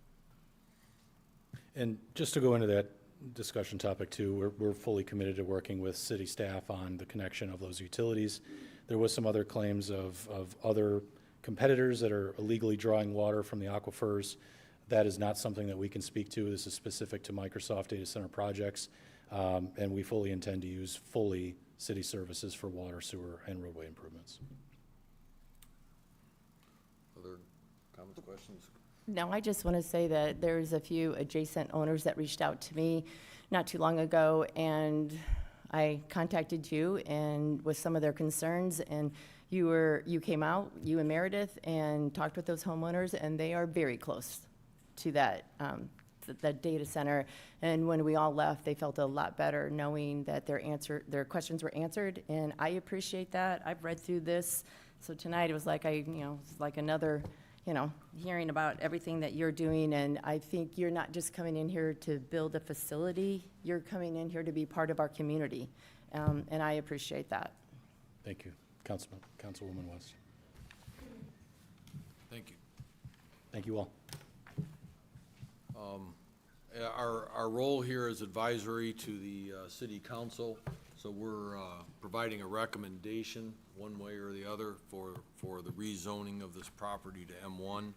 And just to go into that discussion topic too, we're fully committed to working with city staff on the connection of those utilities. There was some other claims of other competitors that are illegally drawing water from the aquifers. That is not something that we can speak to. This is specific to Microsoft data center projects, and we fully intend to use fully city services for water, sewer, and roadway improvements. Other comments, questions? No, I just want to say that there's a few adjacent owners that reached out to me not too long ago, and I contacted you and with some of their concerns, and You came out, you and Meredith, and talked with those homeowners, and they are very close to that, that data center. And when we all left, they felt a lot better knowing that their questions were answered, and I appreciate that. I've read through this, so tonight it was like it's like another, hearing about everything that you're doing, and I think you're not just coming in here to build a facility, you're coming in here to be part of our community, and I appreciate that. Thank you. Councilwoman West. Thank you. Thank you all. Our role here is advisory to the city council, so we're providing a recommendation, one way or the other, for the rezoning of this property to M1.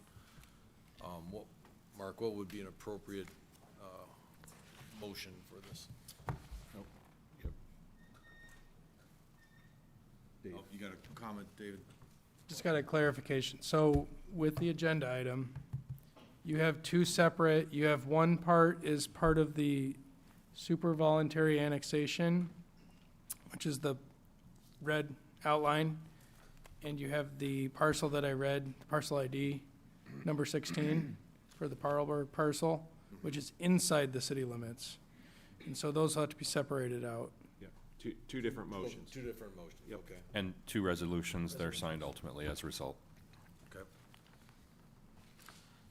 Mark, what would be an appropriate motion for this? Oh, you got a comment, David? Just got a clarification. So with the agenda item, you have two separate, you have one part is part of the super voluntary annexation, which is the red outline, and you have the parcel that I read, parcel ID, number 16, for the Parlberg parcel, which is inside the city limits. And so those have to be separated out. Yeah, two different motions. Two different motions, okay. And two resolutions, they're signed ultimately as a result. Okay.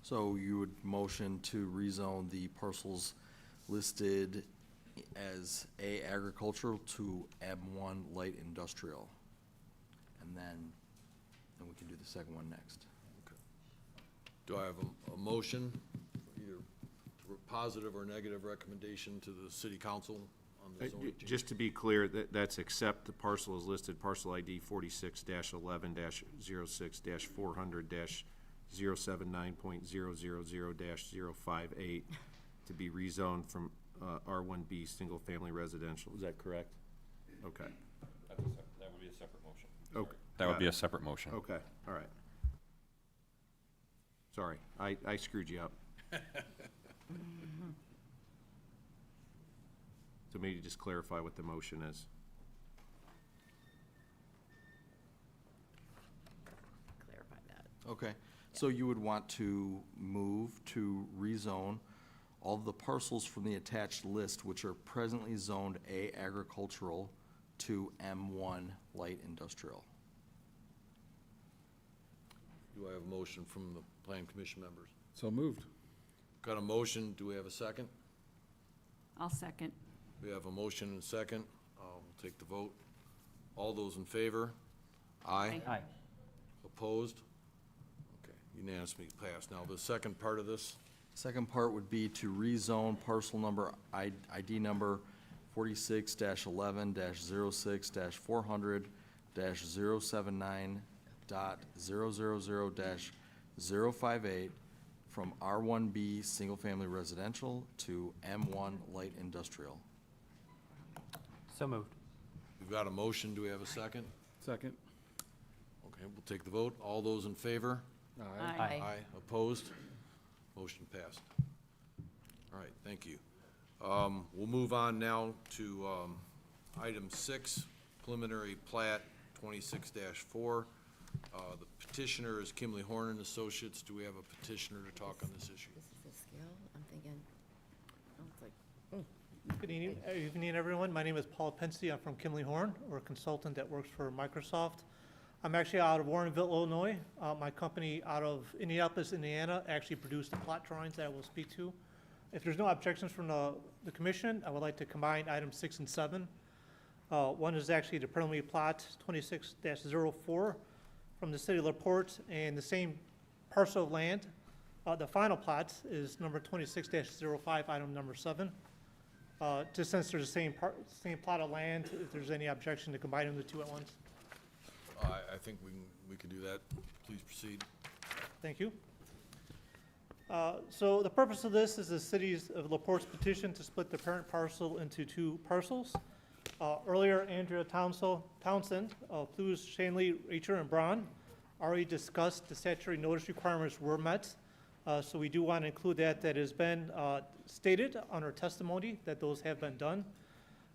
So you would motion to rezone the parcels listed as A agricultural to M1 light industrial. And then we can do the second one next. Do I have a motion, either positive or negative recommendation to the city council on the zoning change? Just to be clear, that's accept the parcel is listed, parcel ID 46-11-06-400-079.000-058 to be rezoned from R1B single family residential. Is that correct? Okay. That would be a separate motion. Okay. That would be a separate motion. Okay, all right. Sorry, I screwed you up. So maybe just clarify what the motion is. Clarify that. Okay, so you would want to move to rezone all of the parcels from the attached list which are presently zoned A agricultural to M1 light industrial. Do I have a motion from the plan commission members? So moved. Got a motion, do we have a second? I'll second. We have a motion and a second. We'll take the vote. All those in favor? Aye. Aye. Opposed? Okay, unanimously passed. Now, the second part of this? Second part would be to rezone parcel number ID number 46-11-06-400-079.000-058 from R1B single family residential to M1 light industrial. So moved. We've got a motion. Do we have a second? Second. Okay, we'll take the vote. All those in favor? Aye. Aye. Opposed? Motion passed. All right, thank you. We'll move on now to item 6, preliminary plat 26-4. The petitioner is Kimley Horn and Associates. Do we have a petitioner to talk on this issue? This is the scale, I'm thinking, it's like, Good evening, everyone. My name is Paul Pensy. I'm from Kimley Horn. We're a consultant that works for Microsoft. I'm actually out of Warrenville, Illinois. My company out of Indianapolis, Indiana, actually produced the plot drawings that I will speak to. If there's no objections from the commission, I would like to combine items 6 and 7. One is actually the preliminary plot 26-04 from the city of LaPorte, and the same parcel of land. The final plot is number 26-05, item number 7. Just since there's the same plot of land, if there's any objection to combining the two at once. I think we can do that. Please proceed. Thank you. So the purpose of this is the city's of LaPorte's petition to split the parent parcel into two parcels. Earlier, Andrea Townsend, Plus, Shanley, Racher, and Braun already discussed the statutory notice requirements were met. So we do want to include that has been stated on our testimony that those have been done.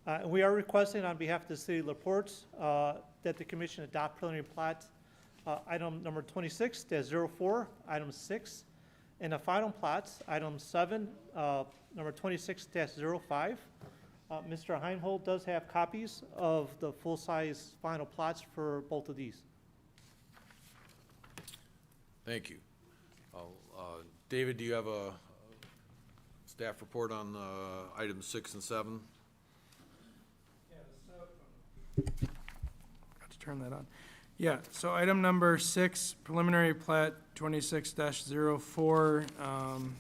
And we are requesting on behalf of the city of LaPorte that the commission adopt preliminary plat item number 26-04, item 6, and the final plats, item 7, number 26-05. Mr. Heinhold does have copies of the full-size final plots for both of these. Thank you. David, do you have a staff report on items 6 and 7? Got to turn that on. Yeah, so item number 6, preliminary plat 26-04,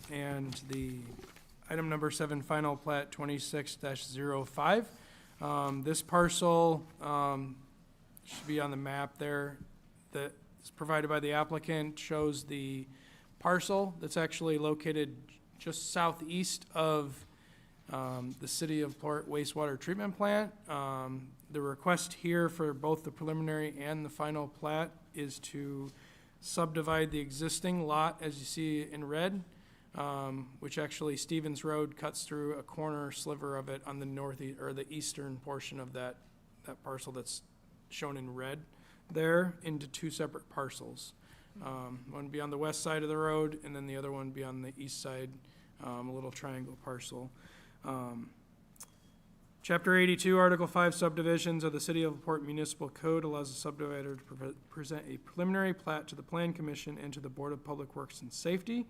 and the item number 7, final plat 26-05. This parcel should be on the map there that is provided by the applicant, shows the parcel that's actually located just southeast of the City of Port wastewater treatment plant. The request here for both the preliminary and the final plat is to subdivide the existing lot, as you see in red, which actually Stevens Road cuts through a corner sliver of it on the northeast, or the eastern portion of that parcel that's shown in red there, into 2 separate parcels. One would be on the west side of the road, and then the other one would be on the east side, a little triangle parcel. Chapter 82, Article 5, subdivisions of the City of LaPorte Municipal Code allows the subdivider to present a preliminary plat to the Plan Commission and to the Board of Public Works and Safety.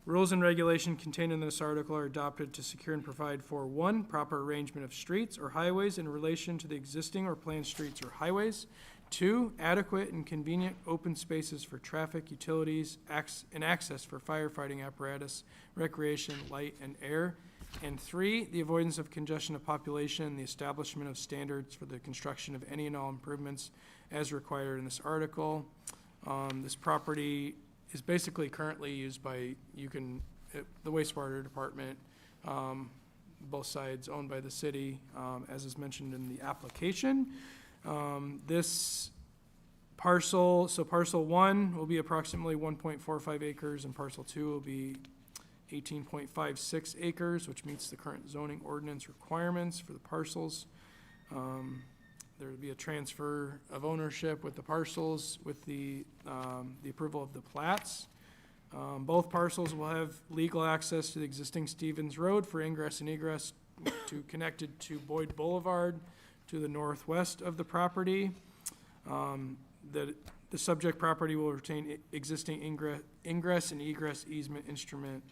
Rules and regulations contained in this article are adopted to secure and provide for 1, proper arrangement of streets or highways in relation to the existing or planned streets or highways. 2, adequate and convenient open spaces for traffic, utilities, and access for firefighting apparatus, recreation, light, and air. And 3, the avoidance of congestion of population and the establishment of standards for the construction of any and all improvements as required in this article. This property is basically currently used by, the wastewater department, both sides owned by the city, as is mentioned in the application. This parcel, so parcel 1 will be approximately 1.45 acres and parcel 2 will be 18.56 acres, which meets the current zoning ordinance requirements for the parcels. There will be a transfer of ownership with the parcels with the approval of the plats. Both parcels will have legal access to the existing Stevens Road for ingress and egress connected to Boyd Boulevard to the northwest of the property. The subject property will retain existing ingress and egress easement instrument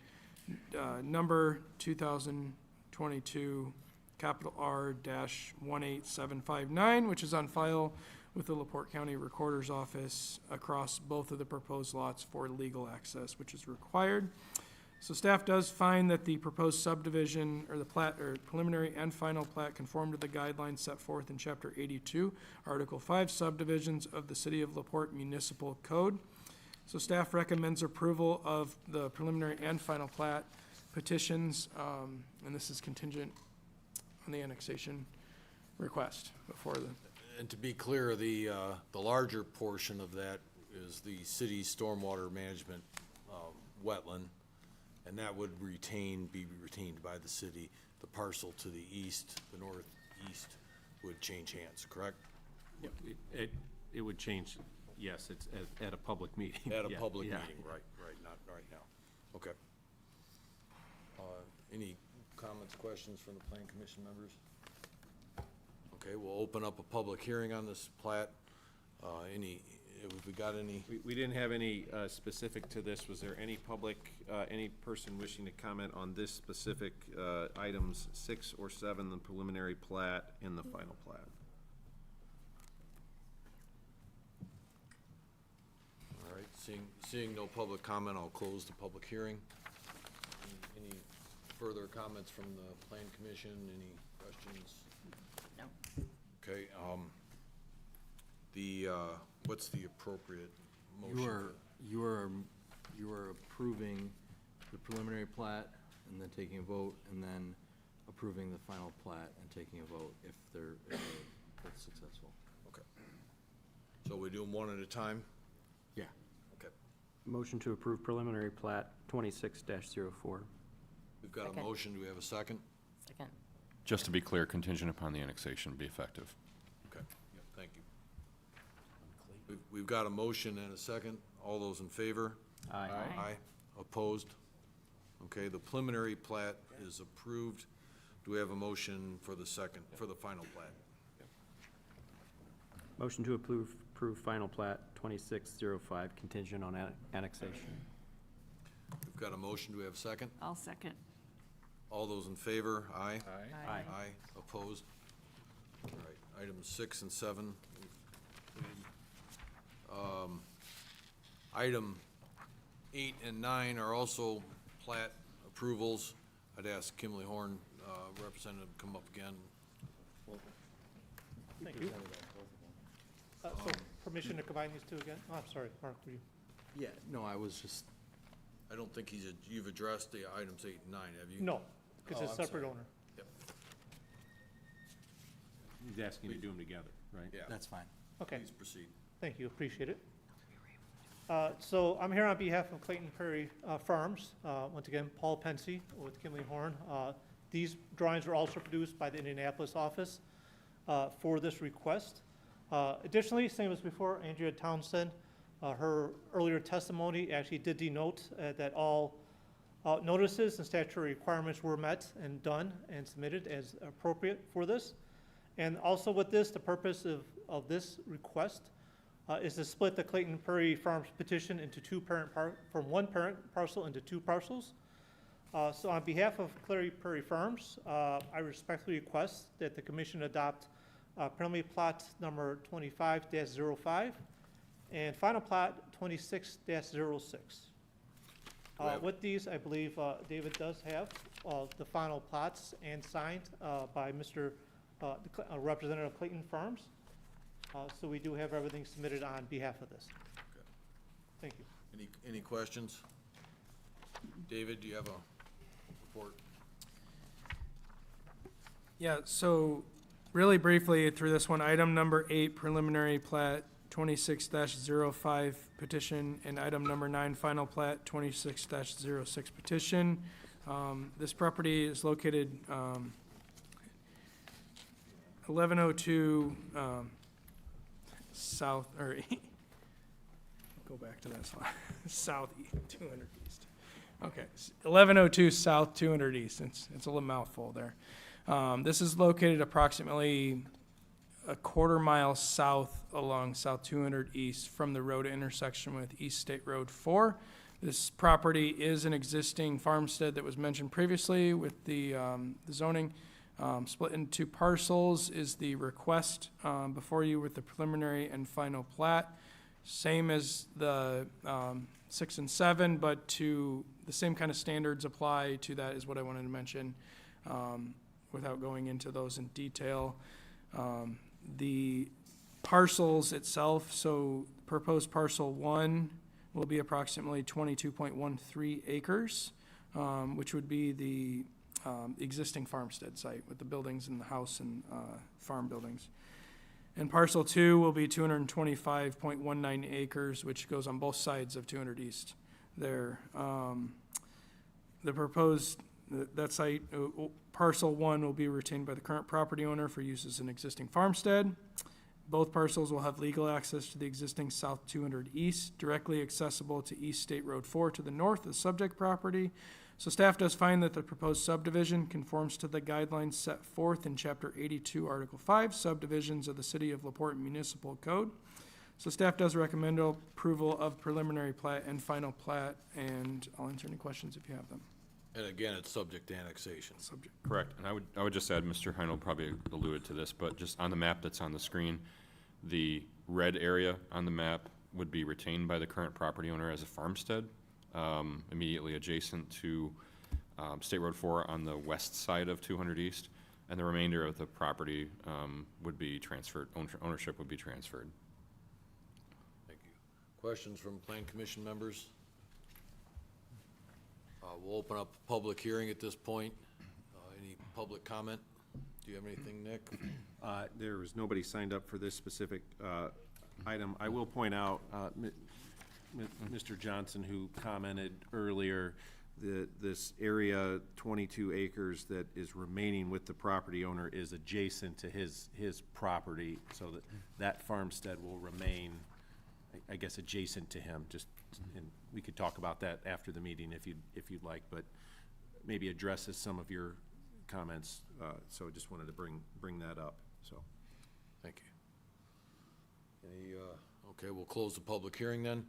number 2022 capital R-18759, which is on file with the LaPorte County Recorder's Office across both of the proposed lots for legal access, which is required. So staff does find that the proposed subdivision, or the plat, or preliminary and final plat, conform to the guidelines set forth in Chapter 82, Article 5, subdivisions of the City of LaPorte Municipal Code. So staff recommends approval of the preliminary and final plat petitions, and this is contingent on the annexation request before the. And to be clear, the larger portion of that is the city's stormwater management wetland, and that would be retained by the city. The parcel to the east, the northeast, would change hands, correct? It would change, yes, it's at a public meeting. At a Yeah, public yeah. meeting, right, not right now. Okay. Any comments, questions from the Plan Commission members? Okay, we'll open up a public hearing on this plat. Have we got any? We didn't have any specific to this. Was there any public, any person wishing to comment on this specific items 6 or 7, the preliminary plat and the final plat? All right, seeing no public comment, I'll close the public hearing. Any further comments from the Plan Commission? Any questions? No. Okay, what's the appropriate motion? You are approving the preliminary plat and then taking a vote, and then approving the final plat and taking a vote if they're both successful. Okay. So we do them one at a time? Yeah. Okay. Motion to approve preliminary plat 26-04. We've got a Second. motion. Do we have a second? Second. Just to be clear, contingent upon the annexation be effective. Okay, yeah, thank you. We've got a motion and a second. All those in favor? Aye. Aye. Opposed? Okay, the preliminary plat is approved. Do we have a motion for the second, for the final plat? Motion to approve final plat 2605 contingent on annexation. We've got a motion. Do we have a second? I'll second. All those in favor? Aye. Aye. Aye. Opposed? All right, items 6 and 7. Item 8 and 9 are also plat approvals. I'd ask Kimley Horn, representative, to come up again. Thank you. So permission to combine these two again? Oh, I'm sorry, Mark, were you? Yeah, no, I was just, I don't think you've addressed the items 8 and 9, have you? No, because Oh, it's I'm separate sorry. owner. Yep. He's asking you to do them together, right? Yeah. that's fine. Okay, Please proceed. thank you, appreciate it. So I'm here on behalf of Clayton Prairie Farms. Once again, Paul Pensy with Kimley Horn. These drawings were also produced by the Indianapolis office for this request. Additionally, same as before, Andrea Townsend, her earlier testimony actually did denote that all notices and statutory requirements were met and done and submitted as appropriate for this. And also with this, the purpose of this request is to split the Clayton Prairie Farms petition into from one parent parcel into 2 parcels. So on behalf of Clayton Prairie Farms, I respectfully request that the commission adopt preliminary plat number 25-05 and final plat 26-06. With these, I believe David does have the final plats and signed by Mr. Representative of Clayton Farms. So we do have everything submitted on behalf of this. Okay. Thank you. Any questions? David, do you have a report? Yeah, so really briefly through this one, item number 8, preliminary plat 26-05 petition, and item number 9, final plat 26-06 petition. This property is located 1102 south, or go back to that slide, south 200 east. Okay, 1102 south 200 east, it's a little mouthful there. This is located approximately a quarter mile south along South 200 East from the road intersection with East State Road 4. This property is an existing farmstead that was mentioned previously with the zoning. Split into 2 parcels is the request before you with the preliminary and final plat. Same as the 6 and 7, but to the same kind of standards apply to that is what I wanted to mention without going into those in detail. The parcels itself, so proposed parcel 1 will be approximately 22.13 acres, which would be the existing farmstead site with the buildings and the house and farm buildings. And parcel 2 will be 225.19 acres, which goes on both sides of 200 East there. The proposed, that site, parcel 1 will be retained by the current property owner for use as an existing farmstead. Both parcels will have legal access to the existing South 200 East, directly accessible to East State Road 4 to the north of the subject property. So staff does find that the proposed subdivision conforms to the guidelines set forth in Chapter 82, Article 5, subdivisions of the City of LaPorte Municipal Code. So staff does recommend approval of preliminary plat and final plat, and I'll answer any questions if you have them. And again, it's subject to annexation. Subject. Correct, and I would just add, Mr. Heinold probably alluded to this, but just on the map that's on the screen, the red area on the map would be retained by the current property owner as a farmstead, immediately adjacent to State Road 4 on the west side of 200 East, and the remainder of the property would be transferred, ownership would be transferred. Thank you. Questions from Plan Commission members? We'll open up a public hearing at this point. Any public comment? Do you have anything, Nick? There was nobody signed up for this specific item. I will point out, Mr. Johnson, who commented earlier, this area, 22 acres that is remaining with the property owner is adjacent to his property, so that farmstead will remain, I guess, adjacent to him, and we could talk about that after the meeting if you'd like, but maybe addresses some of your comments, so I just wanted to bring that up, so. Thank you. Okay, we'll close the public hearing then.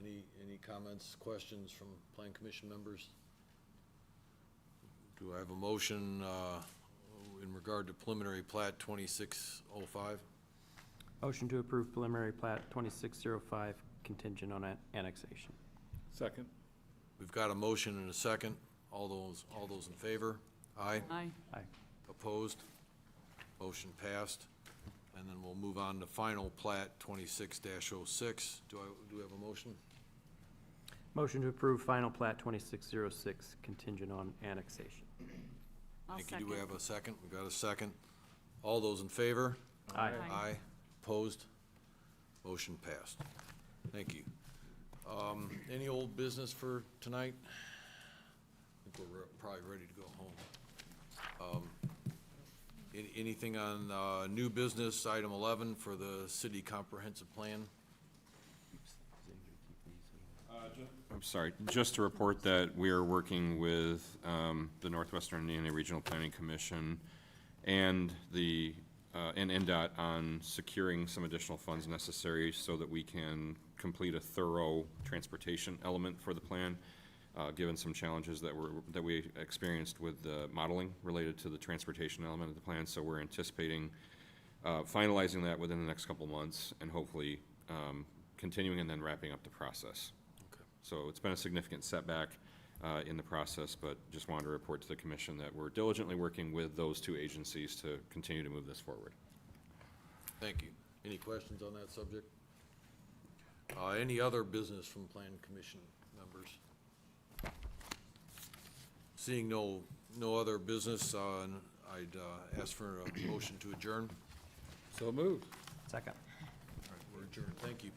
Any comments, questions from Plan Commission members? Do I have a motion in regard to preliminary plat 2605? Motion to approve preliminary plat 2605 contingent on annexation. Second. We've got a motion and a second. All those in favor? Aye. Aye. Aye. Opposed? Motion passed. And then we'll move on to final plat 26-06. Do we have a motion? Motion to approve final plat 2606 contingent on annexation. Thank you. Do we have a second? We've got a second. All those in favor? Aye. Aye. Opposed? Motion passed. Thank you. Any old business for tonight? I think we're probably ready to go home. Anything on new business, item 11 for the city comprehensive plan? I'm sorry, just to report that we are working with the Northwestern Indiana Regional Planning Commission and and NDOT on securing some additional funds necessary so that we can complete a thorough transportation element for the plan, given some challenges that we experienced with the modeling related to the transportation element of the plan. So we're anticipating finalizing that within the next couple months and hopefully continuing and then wrapping up the process. So it's been a significant setback in the process, but just wanted to report to the commission that we're diligently working with those two agencies to continue to move this forward. Thank you. Any questions on that subject? Any other business from Plan Commission members? Seeing no other business, I'd ask for a motion to adjourn. So moved. Second. All right, we're adjourned. Thank you.